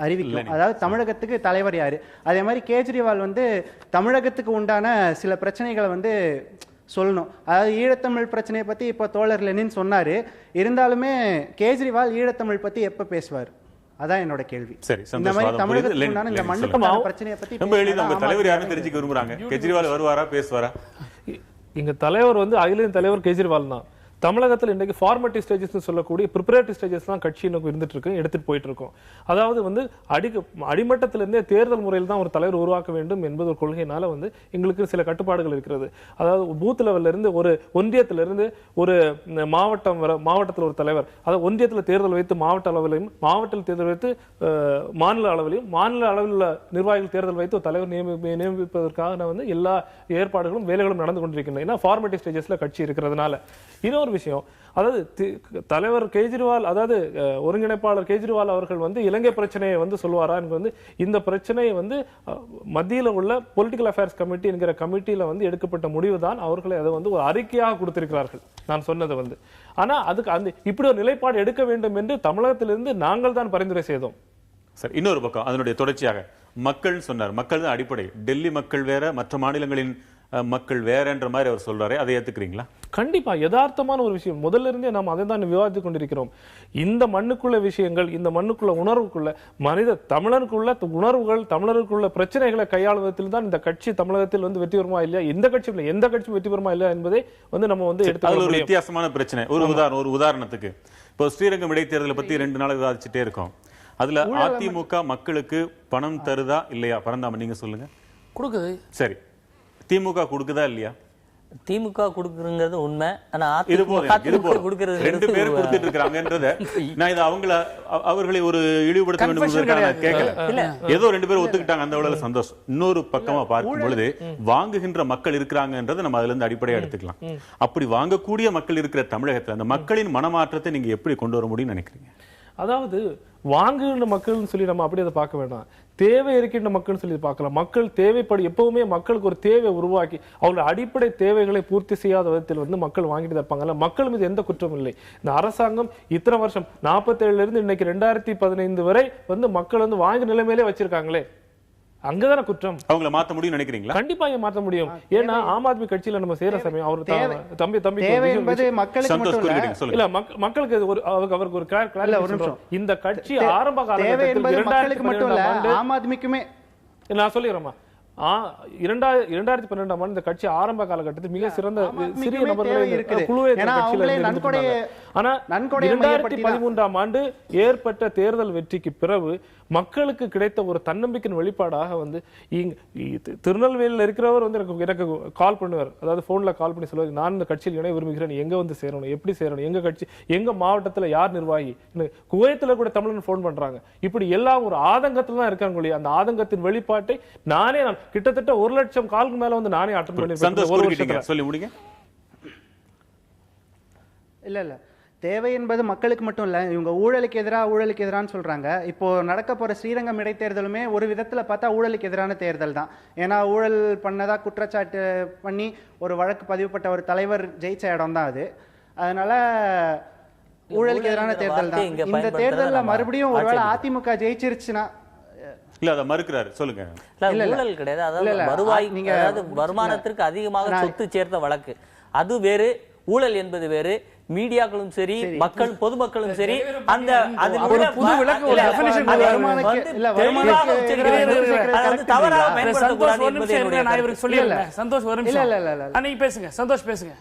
அறிவிக்கும்? அதாவது தமிழகத்துக்கு தலைவர் யார்? அதே மாதிரி கேஜ்ரிவால் வந்து தமிழகத்துக்கு உண்டான சில பிரச்சனைகளை வந்து சொல்லணும். அதாவது ஈழத்தமிழ் பிரச்சனையை பற்றி இப்போ தோழர் லெனின் சொன்னார், இருந்தாலுமே கேஜ்ரிவால் ஈழத்தமிழ் பற்றி எப்போ பேசுவார்? அதான் என்னோட கேள்வி. சரி, இந்த மாதிரி தமிழகத்துக்கு உண்டான இந்த மண்ணுக்கு பிரச்சனையை பற்றி உங்க தலைவர் யாருன்னு தெரிஞ்சுக்க விரும்புறாங்க. கெஜ்ரிவால் வருவாரா, பேசுவாரா? இங்க தலைவர் வந்து அகில தலைவர் கெஜ்ரிவால் தான். தமிழகத்தில் இன்றைக்கு ஃபார்மேட்டிவ் ஸ்டேஜஸ் சொல்லக்கூடிய ப்ரிப்பரேட்டரி ஸ்டேஜஸ் தான் கட்சி இருந்துட்டு இருக்கு, எடுத்துட்டு போயிட்டு இருக்கோம். அதாவது வந்து அடிமட்டத்திலிருந்தே தேர்தல் முறையில் தான் ஒரு தலைவர் உருவாக்க வேண்டும் என்பது ஒரு கொள்கையினால வந்து எங்களுக்கு சில கட்டுப்பாடுகள் இருக்கிறது. அதாவது பூத் லெவல்ல இருந்து ஒரு ஒன்றியத்திலிருந்து ஒரு மாவட்டத்தில் ஒரு தலைவர், அதாவது ஒன்றியத்தில் தேர்தல் வைத்து மாவட்ட அளவிலையும், மாவட்டத்தில் தேர்தல் வைத்து மாநில அளவிலையும், மாநில அளவில் உள்ள நிர்வாகிகள் தேர்தல் வைத்து ஒரு தலைவர் நியமிப்பதற்காக வந்து எல்லா ஏற்பாடுகளும் வேலைகளும் நடந்து கொண்டிருக்கின்றன. ஏன்னா ஃபார்மேட்டிவ் ஸ்டேஜஸ்ல கட்சி இருக்கிறதுனால. இன்னொரு விஷயம், அதாவது தலைவர் கெஜ்ரிவால், அதாவது ஒருங்கிணைப்பாளர் கெஜ்ரிவால் அவர்கள் வந்து இலங்கை பிரச்சனையை வந்து சொல்லுவாரா? எனக்கு வந்து இந்த பிரச்சனையை வந்து மத்தியில் உள்ள பொலிட்டிக்கல் அஃபேர்ஸ் கமிட்டி என்கிற கமிட்டியில வந்து எடுக்கப்பட்ட முடிவு தான் அவர்களை அதை வந்து ஒரு அறிக்கையாக கொடுத்திருக்கிறார்கள். நான் சொன்னது வந்து, ஆனா அதுக்கு அந்த இப்படி ஒரு நிலைப்பாடு எடுக்க வேண்டும் என்று தமிழகத்திலிருந்து நாங்கள் தான் பரிந்துரை செய்தோம். சரி, இன்னொரு பக்கம் அதனுடைய தொடர்ச்சியாக மக்கள் சொன்னார். மக்கள் தான் அடிப்படை. டெல்லி மக்கள் வேற, மற்ற மாநிலங்களின் மக்கள் வேறன்ற மாதிரி அவர் சொல்றாரு. அதை ஏத்துக்கிறீங்களா? கண்டிப்பா யதார்த்தமான ஒரு விஷயம். முதல்ல இருந்தே நாம் அதை தான் விவாதித்துக் கொண்டிருக்கிறோம். இந்த மண்ணுக்குள்ள விஷயங்கள், இந்த மண்ணுக்குள்ள உணர்வுக்குள்ள தமிழருக்குள்ள உணர்வுகள், தமிழருக்குள்ள பிரச்சனைகளை கையாளுவதில் தான் இந்த கட்சி தமிழகத்தில் வந்து வெற்றி பெறுமா இல்லையா, எந்த கட்சியும் வெற்றி பெறுமா இல்லையா என்பதை வந்து நம்ம வந்து எடுத்து ஒரு வித்தியாசமான பிரச்சனை. ஒரு உதாரணத்துக்கு இப்போ ஸ்ரீரங்கம் இடைத்தேர்தலை பத்தி 2 நாள் விவாதிச்சுட்டே இருக்கோம். அதுல அதிமுக மக்களுக்கு பணம் தருதா இல்லையா? பரந்தாம நீங்க சொல்லுங்க. கொடுக்குது. சரி, திமுக கொடுக்குதா இல்லையா? திமுக கொடுக்குறது உண்மை. ஆனா இது கொடுக்கிறது 2 பேர் கொடுத்துட்டு இருக்காங்கன்றத நான் இது அவர்களை ஒரு இழிவுபடுத்த வேண்டும் என்பதற்காக கேட்கல. ஏதோ 2 பேர் ஒத்துக்கிட்டாங்க, அந்த அளவுல சந்தோஷம். இன்னொரு பக்கமா பார்க்கும் பொழுது வாங்குகின்ற மக்கள் இருக்கிறாங்கன்றதை நம்ம அதுல இருந்து அடிப்படையா எடுத்துக்கலாம். அப்படி வாங்கக்கூடிய மக்கள் இருக்கிற தமிழகத்துல அந்த மக்களின் மனமாற்றத்தை நீங்க எப்படி கொண்டு வர முடியும்னு நினைக்கிறீங்க? அதாவது வாங்குகின்ற மக்கள்னு சொல்லி நம்ம அப்படி அதை பார்க்க வேண்டாம், தேவை இருக்கின்ற மக்கள் சொல்லி பார்க்கலாம். மக்கள் தேவைப்படி எப்பவுமே மக்களுக்கு ஒரு தேவை உருவாக்கி அவங்களோட அடிப்படை தேவைகளை பூர்த்தி செய்யாத விதத்தில் வந்து மக்கள் வாங்கிட்டு தான் இருப்பாங்கல்ல. மக்கள் மீது எந்த குற்றமும் இல்லை. இந்த அரசாங்கம் இத்தனை வருஷம் 47 இருந்து இன்னைக்கு 2015 வரை வந்து மக்கள் வந்து வாங்கி நிலைமையிலே வச்சிருக்காங்களே, அங்கதான குற்றம். அவங்களை மாத்த முடியும் நினைக்கிறீங்களா? கண்டிப்பா மாத்த முடியும். ஏன்னா ஆம் ஆத்மி கட்சியில நம்ம சேர சமயம் அவர் தம்பி இல்ல மக்களுக்கு அவருக்கு ஒரு இந்த கட்சி ஆரம்ப காலகட்டத்தில் ஆம் ஆத்மிக்குமே நான் சொல்லிடுறேன். 2012 ஆண்டு இந்த கட்சி ஆரம்ப காலகட்டத்தில் மிக சிறந்த சிறிய நபர்கள் குழுவே கட்சியில. ஆனா 2013 ஆண்டு ஏற்பட்ட தேர்தல் வெற்றிக்கு பிறகு மக்களுக்கு கிடைத்த ஒரு தன்னம்பிக்கையின் வெளிப்பாடாக வந்து திருநெல்வேலியில் இருக்கிறவர் வந்து எனக்கு கால் பண்ணுவார். அதாவது போன்ல கால் பண்ணி சொல்லுவார், நான் இந்த கட்சியில் இணைய விரும்புகிறேன், எங்க வந்து சேரணும், எப்படி சேரணும், எங்க கட்சி, எங்க மாவட்டத்துல யார் நிர்வாகி, குவைத்துல கூட தமிழன் போன் பண்றாங்க. இப்படி எல்லாம் ஒரு ஆதங்கத்துல தான் இருக்காங்க. அந்த ஆதங்கத்தின் வெளிப்பாட்டை நானே கிட்டத்தட்ட 1 லட்சம் காலுக்கு மேல வந்து நானே அட்டெண்ட் பண்ணி சொல்லி முடிங்க. இல்ல தேவை என்பது மக்களுக்கு மட்டும் இல்ல, இவங்க ஊழலுக்கு எதிரான்னு சொல்றாங்க. இப்போ நடக்க போற ஸ்ரீரங்கம் இடைத்தேர்தலுமே ஒரு விதத்துல பார்த்தா ஊழலுக்கு எதிரான தேர்தல் தான். ஏன்னா ஊழல் பண்ணதா குற்றச்சாட்டு பண்ணி ஒரு வழக்கு பதிவுப்பட்ட ஒரு தலைவர் ஜெயிச்ச இடம் தான் அது. அதனால ஊழலுக்கு எதிரான தேர்தல் தான். இந்த தேர்தல்ல மறுபடியும் ஒருவேளை அதிமுக ஜெயிச்சிருச்சுன்னா இல்ல அத மறுக்கிறாரு. சொல்லுங்க. ஊழல் கிடையாது, அதாவது வருவாய், நீங்க வருமானத்திற்கு அதிகமாக சொத்து சேர்த்த வழக்கு அது வேறு, ஊழல் என்பது வேறு. மீடியாக்களும் சரி, மக்கள் பொதுமக்களும் சரி, அந்த ஒரு புது விளக்கு ஒரு டெஃபினிஷன் தவறாக பயன்படுத்தக்கூடாது என்பதை நான் இவருக்கு சொல்லிடுறேன். சந்தோஷ் ஒரு நிமிஷம் நீங்க பேசுங்க. சந்தோஷ் பேசுங்க.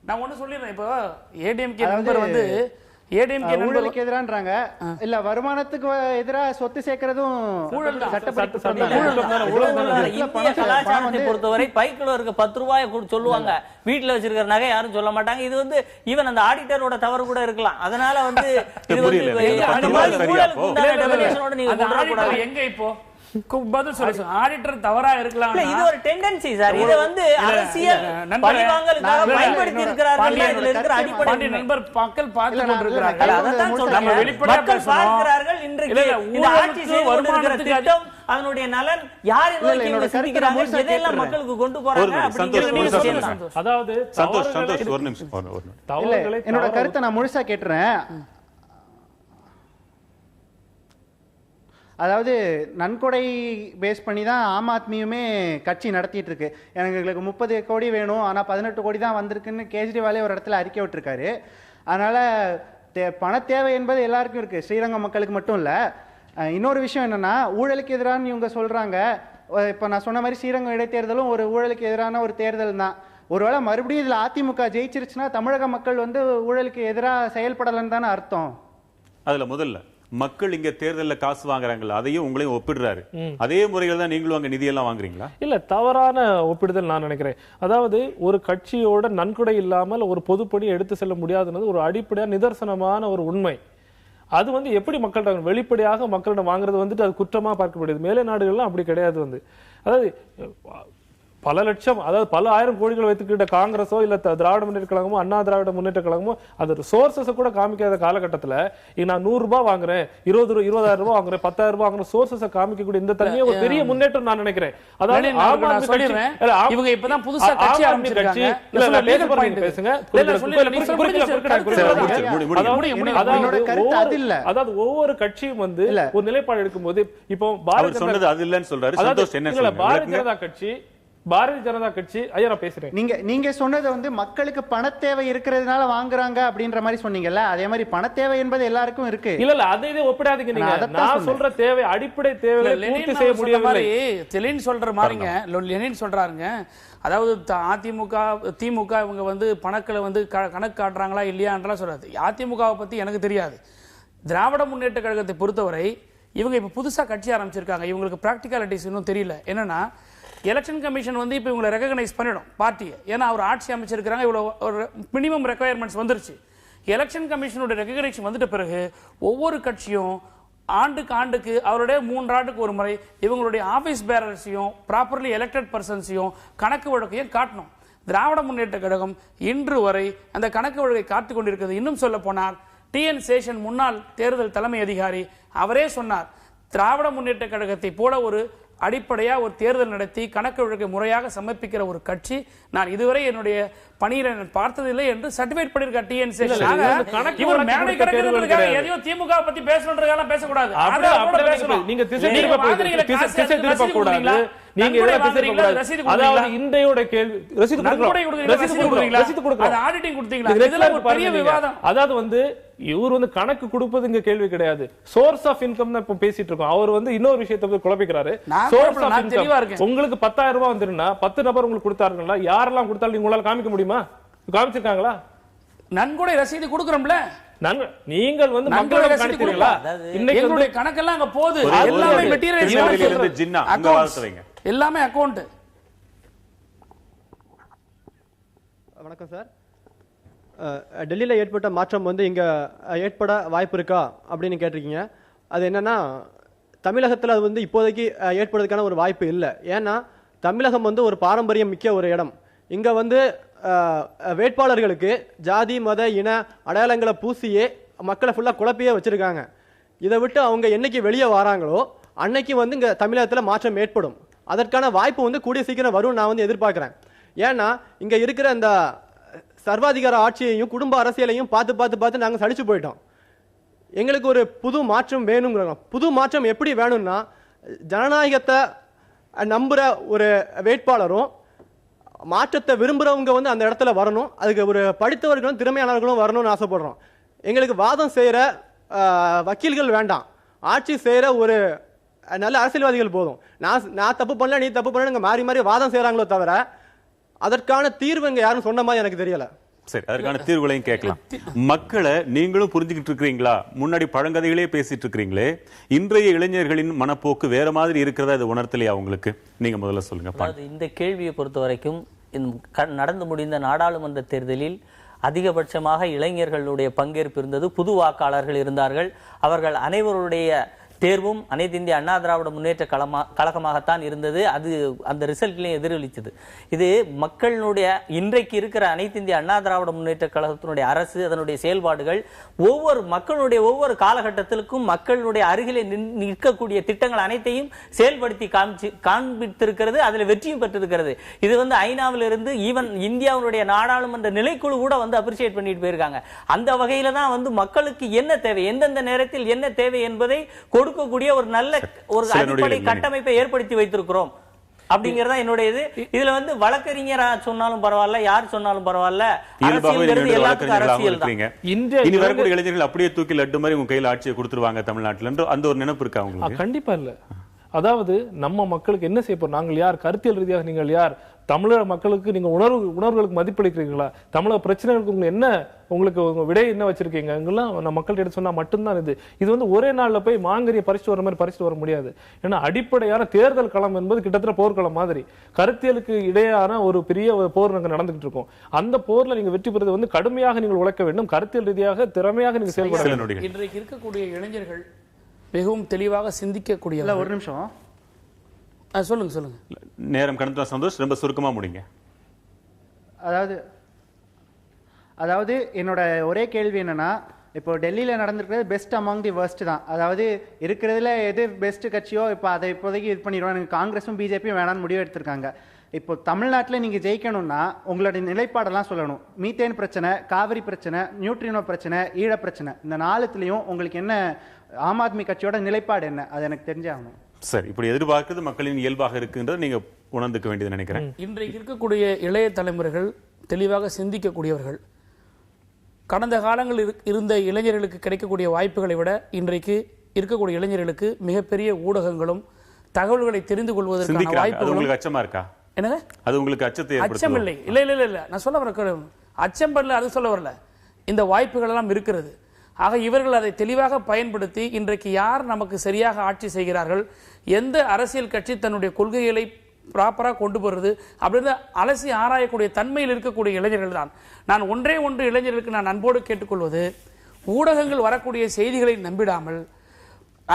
நான் ஒண்ணு சொல்லிடுறேன். இப்போ ஏடிஎம்கே நம்பர் வந்து ஊழலுக்கு எதிரான்றாங்க. இல்ல வருமானத்துக்கு எதிராக சொத்து சேர்க்கிறதும் கலாச்சாரத்தை பொறுத்தவரை பைக்கில் இருக்க 10 ரூபாய் சொல்லுவாங்க, வீட்டுல வச்சிருக்கிற நகை யாரும் சொல்ல மாட்டாங்க. இது வந்து ஈவன் அந்த ஆடிட்டரோட தவறு கூட இருக்கலாம். அதனால வந்து எங்க இப்போ பதில் சொல்லுங்க. ஆடிட்டர் தவறா இருக்கலாம், இது ஒரு டெண்டன்சி சார். இது வந்து அரசியல் பழிவாங்கலுக்காக பயன்படுத்தி இருக்கிறார்கள். இதுல இருக்கிற அடிப்படை நண்பர் மக்கள் பார்த்து கொண்டிருக்கிறார்கள். அதான் சொல்றாங்க, மக்கள் பார்க்கிறார்கள். இன்றைக்கு இந்த ஆட்சி செய்து திட்டம், அதனுடைய நலன் யார் நோக்கி சிந்திக்கிறாங்க, எதெல்லாம் மக்களுக்கு கொண்டு போறாங்க அப்படிங்கிறது. அதாவது சந்தோஷ் ஒரு நிமிஷம், என்னோட கருத்தை நான் முழுசா கேட்டுறேன். அதாவது நன்கொடை பேஸ் பண்ணி தான் ஆம் ஆத்மியுமே கட்சி நடத்திட்டு இருக்கு. எங்களுக்கு 30 கோடி வேணும், ஆனால் 18 கோடி தான் வந்திருக்குன்னு கேஜ்ரிவாலே ஒரு இடத்துல அறிக்கை விட்டுருக்காரு. அதனால பண தேவை என்பது எல்லாருக்கும் இருக்கு, ஸ்ரீரங்கம் மக்களுக்கு மட்டும் இல்லை. இன்னொரு விஷயம் என்னன்னா, ஊழலுக்கு எதிரான இவங்க சொல்றாங்க. இப்போ நான் சொன்ன மாதிரி ஸ்ரீரங்கம் இடைத்தேர்தலும் ஒரு ஊழலுக்கு எதிரான ஒரு தேர்தல் தான். ஒருவேளை மறுபடியும் இதில் அதிமுக ஜெயிச்சிருச்சுன்னா தமிழக மக்கள் வந்து ஊழலுக்கு எதிராக செயல்படலன்னு தானே அர்த்தம். அதுல முதல்ல மக்கள் இங்க தேர்தலில் காசு வாங்குறாங்களா, அதையும் உங்களையும் ஒப்பிடுறாரு. அதே முறையில் தான் நீங்களும் அங்க நிதியெல்லாம் வாங்குறீங்களா? இல்ல, தவறான ஒப்பிடுதல் நான் நினைக்கிறேன். அதாவது ஒரு கட்சியோட நன்கொடை இல்லாமல் ஒரு பொதுப்பணி எடுத்து செல்ல முடியாதுன்றது ஒரு அடிப்படையான நிதர்சனமான ஒரு உண்மை. அது வந்து எப்படி மக்கள்கிட்ட வெளிப்படையாக மக்களிடம் வாங்குறது வந்துட்டு அது குற்றமா பார்க்கப்படுது. மேலை நாடுகள்லாம் அப்படி கிடையாது. அதாவது பல லட்சம், அதாவது பல ஆயிரம் கோடிகள் வைத்துக்கிட்ட காங்கிரஸோ இல்ல திராவிட முன்னேற்ற கழகமோ அண்ணா திராவிட முன்னேற்ற கழகமோ அது சோர்சஸ் கூட காமிக்காத காலகட்டத்தில் நான் 100 ரூபாய் வாங்குறேன், 20,000 ரூபாய் வாங்குறேன், 10,000 ரூபாய் வாங்குறேன், சோர்சஸ் காமிக்கக்கூடிய இந்த தன்மையை ஒரு பெரிய முன்னேற்றம் நான் நினைக்கிறேன். அதாவது இவங்க இப்பதான் புதுசா கட்சி ஆரம்பிச்சிருக்காங்க. அதாவது ஒவ்வொரு கட்சியும் வந்து ஒரு நிலைப்பாடு எடுக்கும்போது இப்போ பாரதிய ஜனதா கட்சி ஐயா நான் பேசுறேன். நீங்க சொன்னது வந்து மக்களுக்கு பண தேவை இருக்கிறதுனால வாங்குறாங்க அப்படின்ற மாதிரி சொன்னீங்கல்ல, அதே மாதிரி பண தேவை என்பது எல்லாருக்கும் இருக்கு. இல்ல அதை ஒப்பிடாதீங்க. நீங்க நான் சொல்ற தேவை அடிப்படை தேவைகளை பூர்த்தி செய்ய முடியவில்லை. லெனின் சொல்ற மாதிரிங்க, லெனின் சொல்றாருங்க. அதாவது திமுக இவங்க வந்து பணக்களை வந்து கணக்கு காட்டுறாங்களா இல்லையான்றலாம் சொல்றாரு. அதிமுகவை பத்தி எனக்கு தெரியாது. திராவிட முன்னேற்ற கழகத்தை பொறுத்தவரை இவங்க இப்ப புதுசா கட்சி ஆரம்பிச்சிருக்காங்க. இவங்களுக்கு பிராக்டிகாலிட்டிஸ் இன்னும் தெரியல. என்னன்னா எலெக்ஷன் கமிஷன் வந்து இப்போ இவங்களை ரெகக்னைஸ் பண்ணிடும் பார்ட்டியை. ஏன்னா அவர் ஆட்சி அமைச்சிருக்கிறாங்க, இவ்வளோ ஒரு மினிமம் ரெக்குயர்மெண்ட்ஸ் வந்துருச்சு. எலெக்ஷன் கமிஷனோட ரெகக்னைசேஷன் வந்துட்ட பிறகு ஒவ்வொரு கட்சியும் ஆண்டுக்கு அவருடைய 3 ஆண்டுக்கு ஒரு முறை இவங்களுடைய ஆபீஸ் பேரர்ஸையும் ப்ராப்பர்லி எலெக்டட் பர்சன்ஸையும் கணக்கு வழக்கையும் காட்டணும். திராவிட முன்னேற்ற கழகம் இன்று வரை அந்த கணக்கு வழக்கை காத்து கொண்டிருக்கிறது. இன்னும் சொல்ல போனால் TN சேஷன் முன்னாள் தேர்தல் தலைமை அதிகாரி அவரே சொன்னார், திராவிட முன்னேற்ற கழகத்தை போல ஒரு அடிப்படையா ஒரு தேர்தல் நடத்தி கணக்கு வழக்கை முறையாக சமர்ப்பிக்கிற ஒரு கட்சி நான் இதுவரை என்னுடைய பணியில பார்த்ததில்லை என்று சர்டிஃபைட் பண்ணிருக்கார் TN சேஷன். இவர் மேடை கடக்கிறதுக்காக எதையோ திமுக பத்தி பேசணும்ன்றதால பேசக்கூடாது. நீங்க திசை திருப்ப கூடாது. நீங்க அதாவது இன்றையோட கேள்வி ரசீது கொடுக்குறீங்களா? அதாவது வந்து இவர் வந்து கணக்கு கொடுப்பது இங்க கேள்வி கிடையாது. சோர்ஸ் ஆஃப் இன்கம் தான் இப்ப பேசிட்டு இருக்கோம். அவர் வந்து இன்னொரு விஷயத்தை போய் குழப்பிக்கிறாரு. சோர்ஸ் ஆஃப் இன்கம் உங்களுக்கு 10,000 ரூபாய் வந்துருன்னா 10 நபர் உங்களுக்கு கொடுத்தாருங்களா? யாரெல்லாம் கொடுத்தாலும் நீங்க உங்களால காமிக்க முடியுமா? காமிச்சிருக்காங்களா? நன்கொடை ரசீது கொடுக்குறோம்ல. நீங்கள் வந்து மக்களிடம் காணிக்கிறீங்களா? இன்னைக்கு எங்களுடைய கணக்கெல்லாம் அங்க போகுது. எல்லாமே மெட்டீரியல், எல்லாமே அக்கவுண்ட். வணக்கம் சார். டெல்லியில் ஏற்பட்ட மாற்றம் வந்து இங்கே ஏற்பட வாய்ப்பு இருக்கா அப்படின்னு கேட்டிருக்கீங்க. அது என்னன்னா தமிழகத்தில் அது வந்து இப்போதைக்கு ஏற்படுறதுக்கான ஒரு வாய்ப்பு இல்லை. ஏன்னா தமிழகம் வந்து ஒரு பாரம்பரியம் மிக்க ஒரு இடம். இங்கே வந்து வேட்பாளர்களுக்கு ஜாதி மத இன அடையாளங்களை பூசியே மக்களை ஃபுல்லாக குழப்பியே வச்சுருக்காங்க. இதை விட்டு அவங்க என்னைக்கு வெளியே வராங்களோ அன்னைக்கு வந்து இங்கே தமிழகத்தில் மாற்றம் ஏற்படும். அதற்கான வாய்ப்பு வந்து கூடிய சீக்கிரம் வரும் நான் வந்து எதிர்பார்க்குறேன். ஏன்னா இங்கே இருக்கிற அந்த சர்வாதிகார ஆட்சியையும் குடும்ப அரசியலையும் பார்த்து நாங்கள் சலிச்சு போயிட்டோம். எங்களுக்கு ஒரு புது மாற்றம் வேணுங்கிறோம். புது மாற்றம் எப்படி வேணும்னா ஜனநாயகத்தை நம்புகிற ஒரு வேட்பாளரும் மாற்றத்தை விரும்புகிறவங்க வந்து அந்த இடத்துல வரணும். அதுக்கு ஒரு படித்தவர்களும் திறமையானவர்களும் வரணும்னு ஆசைப்படுறோம். எங்களுக்கு வாதம் செய்கிற வக்கீல்கள் வேண்டாம், ஆட்சி செய்கிற ஒரு நல்ல அரசியல்வாதிகள் போதும். நான் தப்பு பண்ணல நீ தப்பு பண்ணல மாறி வாதம் செய்கிறாங்களோ தவிர அதற்கான தீர்வு இங்கே யாரும் சொன்ன மாதிரி எனக்கு தெரியல. சரி, அதற்கான தீர்வுகளையும் கேட்கலாம். மக்களை நீங்களும் புரிஞ்சுக்கிட்டு இருக்கிறீங்களா? முன்னாடி பழங்கதைகளே பேசிட்டு இருக்கிறீங்களே, இன்றைய இளைஞர்களின் மனப்போக்கு வேற மாதிரி இருக்கிறதா இது உணர்த்தலையா உங்களுக்கு? நீங்க முதல்ல சொல்லுங்க. இந்த கேள்வியை பொறுத்த வரைக்கும் நடந்து முடிந்த நாடாளுமன்ற தேர்தலில் அதிகபட்சமாக இளைஞர்களுடைய பங்கேற்பு இருந்தது. புது வாக்காளர்கள் இருந்தார்கள். அவர்கள் அனைவருடைய தேர்வும் அனைத்து இந்திய அண்ணா திராவிட முன்னேற்ற கழகமாகத்தான் இருந்தது. அது அந்த ரிசல்ட்லையும் எதிரொலிச்சது. இது மக்களுடைய இன்றைக்கு இருக்கிற அனைத்து இந்திய அண்ணா திராவிட முன்னேற்ற கழகத்தினுடைய அரசு அதனுடைய செயல்பாடுகள் ஒவ்வொரு மக்களுடைய ஒவ்வொரு காலகட்டத்திற்கும் மக்களுடைய அருகிலே நிற்கக்கூடிய திட்டங்கள் அனைத்தையும் செயல்படுத்தி காண்பித்திருக்கிறது. அதில் வெற்றியும் பெற்றிருக்கிறது. இது வந்து ஐநாவிலிருந்து ஈவன் இந்தியாவுடைய நாடாளுமன்ற நிலைக்குழு கூட வந்து அப்ரிசியேட் பண்ணிட்டு போயிருக்காங்க. அந்த வகையில தான் வந்து மக்களுக்கு என்ன தேவை, எந்தெந்த நேரத்தில் என்ன தேவை என்பதை கொடுக்கக்கூடிய ஒரு நல்ல ஒரு அடிப்படை கட்டமைப்பை ஏற்படுத்தி வைத்திருக்கிறோம் அப்படிங்கறதா என்னுடைய இது. இதுல வந்து வழக்கறிஞர் சொன்னாலும் பரவாயில்ல, யார் சொன்னாலும் பரவாயில்ல, அரசியல் இளைஞர்கள் அப்படியே தூக்கி லட்டு மாதிரி உங்க கையில ஆட்சியை கொடுத்துருவாங்க தமிழ்நாட்டில் என்று அந்த ஒரு நினைப்பு இருக்கா உங்களுக்கு? கண்டிப்பா இல்ல. அதாவது நம்ம மக்களுக்கு என்ன செய்ய போறோம், நாங்கள் யார், கருத்தியல் ரீதியாக நீங்கள் யார், தமிழக மக்களுக்கு நீங்க உணர்வுகளுக்கு மதிப்பளிக்கிறீங்களா? தமிழக பிரச்சனைகளுக்கு உங்களுக்கு என்ன, உங்களுக்கு உங்க விடை என்ன வச்சிருக்கீங்க? அங்கெல்லாம் நம்ம மக்கள்கிட்ட சொன்னா மட்டும்தான் இது வந்து ஒரே நாள்ல போய் மாங்கரியை பறிச்சுட்டு வர மாதிரி பறிச்சுட்டு வர முடியாது. ஏன்னா அடிப்படையான தேர்தல் களம் என்பது கிட்டத்தட்ட போர்க்களம் மாதிரி, கருத்தியலுக்கு இடையான ஒரு பெரிய போர் அங்க நடந்துகிட்டு இருக்கும். அந்த போர்ல நீங்க வெற்றி பெறுவது வந்து கடுமையாக நீங்கள் உழைக்க வேண்டும், கருத்தியல் ரீதியாக திறமையாக நீங்க செயல்பட வேண்டும். இன்றைக்கு இருக்கக்கூடிய இளைஞர்கள் மிகவும் தெளிவாக சிந்திக்கக்கூடிய. ஒரு நிமிஷம் சொல்லுங்க. நேரம் கடந்து சந்தோஷ், ரொம்ப சுருக்கமா முடிங்க. அதாவது என்னோட ஒரே கேள்வி என்னன்னா, இப்போ டெல்லியில் நடந்திருக்கிறது பெஸ்ட் அமாங் தி வர்ஸ்ட் தான். அதாவது இருக்கிறதுல எது பெஸ்ட் கட்சியோ இப்போ அதை இப்போதைக்கு இது பண்ணிடுவாங்க. காங்கிரஸும் பிஜேபியும் வேணான்னு முடிவு எடுத்திருக்காங்க. இப்போ தமிழ்நாட்டில் நீங்கள் ஜெயிக்கணும்னா உங்களுடைய நிலைப்பாடெல்லாம் சொல்லணும். மீத்தேன் பிரச்சனை, காவிரி பிரச்சனை, நியூட்ரினோ பிரச்சனை, ஈழ பிரச்சனை, இந்த 4த்துலேயும் உங்களுக்கு என்ன ஆம் ஆத்மி கட்சியோட நிலைப்பாடு என்ன, அது எனக்கு தெரிஞ்சாகணும். சரி, இப்படி எதிர்பார்க்கிறது மக்களின் இயல்பாக இருக்குன்றது நீங்க உணர்ந்துக்க வேண்டியது நினைக்கிறேன். இன்றைக்கு இருக்கக்கூடிய இளைய தலைமுறைகள் தெளிவாக சிந்திக்கக்கூடியவர்கள். கடந்த காலங்களில் இருந்த இளைஞர்களுக்கு கிடைக்கக்கூடிய வாய்ப்புகளை விட இன்றைக்கு இருக்கக்கூடிய இளைஞர்களுக்கு மிகப்பெரிய ஊடகங்களும் தகவல்களை தெரிந்து கொள்வதற்கான வாய்ப்புகளும். அச்சமா இருக்கா? என்னங்க? அது உங்களுக்கு அச்சத்தை அச்சம் இல்லை. இல்ல நான் சொல்ல வர அச்சம் பண்ணல, அது சொல்ல வரல. இந்த வாய்ப்புகள் எல்லாம் இருக்கிறது. ஆக இவர்கள் அதை தெளிவாக பயன்படுத்தி இன்றைக்கு யார் நமக்கு சரியாக ஆட்சி செய்கிறார்கள், எந்த அரசியல் கட்சி தன்னுடைய கொள்கைகளை ப்ராப்பராக கொண்டு போகிறது அப்படின்னு அலசி ஆராயக்கூடிய தன்மையில் இருக்கக்கூடிய இளைஞர்கள் தான். நான் ஒன்றே ஒன்று இளைஞர்களுக்கு நான் அன்போடு கேட்டுக்கொள்வது, ஊடகங்கள் வரக்கூடிய செய்திகளை நம்பிடாமல்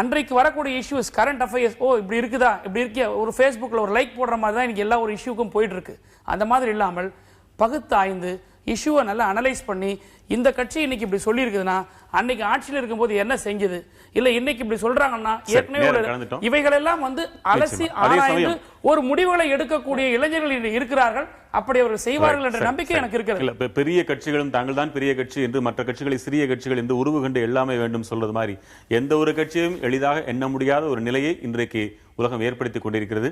அன்றைக்கு வரக்கூடிய இஷ்யூஸ், கரண்ட் அஃபேர்ஸ், இப்படி இருக்குதா, இப்படி இருக்கியா, ஒரு ஃபேஸ்புக்கில் ஒரு லைக் போடுற மாதிரி தான் இன்னைக்கு எல்லா ஒரு இஷ்யூக்கும் போயிட்டு இருக்கு. அந்த மாதிரி இல்லாமல் பகுத்தாய்ந்து இஷ்யூவை நல்லா அனலைஸ் பண்ணி, இந்த கட்சி இன்னைக்கு இப்படி சொல்லி இருக்குதுன்னா அன்னைக்கு ஆட்சியில் இருக்கும்போது என்ன செஞ்சது, இல்ல இன்னைக்கு இப்படி சொல்றாங்கன்னா ஏற்கனவே இவைகளெல்லாம் வந்து அலசி ஆராய்ந்து ஒரு முடிவுகளை எடுக்கக்கூடிய இளைஞர்கள் இருக்கிறார்கள். அப்படி அவர்கள் செய்வார்கள் என்ற நம்பிக்கை எனக்கு இருக்கிறது. பெரிய கட்சிகளும் தாங்கள் தான் பெரிய கட்சி என்று மற்ற கட்சிகளை சிறிய கட்சிகள் என்று உருவு கண்டு எல்லாமே வேண்டும் சொல்றது மாதிரி எந்த ஒரு கட்சியும் எளிதாக எண்ண முடியாத ஒரு நிலையை இன்றைக்கு உலகம் ஏற்படுத்திக் கொண்டிருக்கிறது.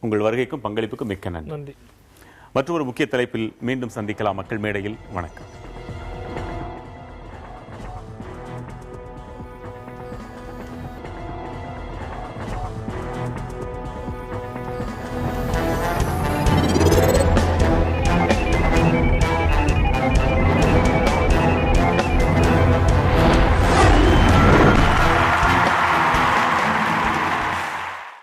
உங்கள் வருகைக்கும் பங்களிப்புக்கும் மிக்க நன்றி. மற்றொரு முக்கிய தலைப்பில் மீண்டும் சந்திக்கலாம். மக்கள் மேடையில். வணக்கம்.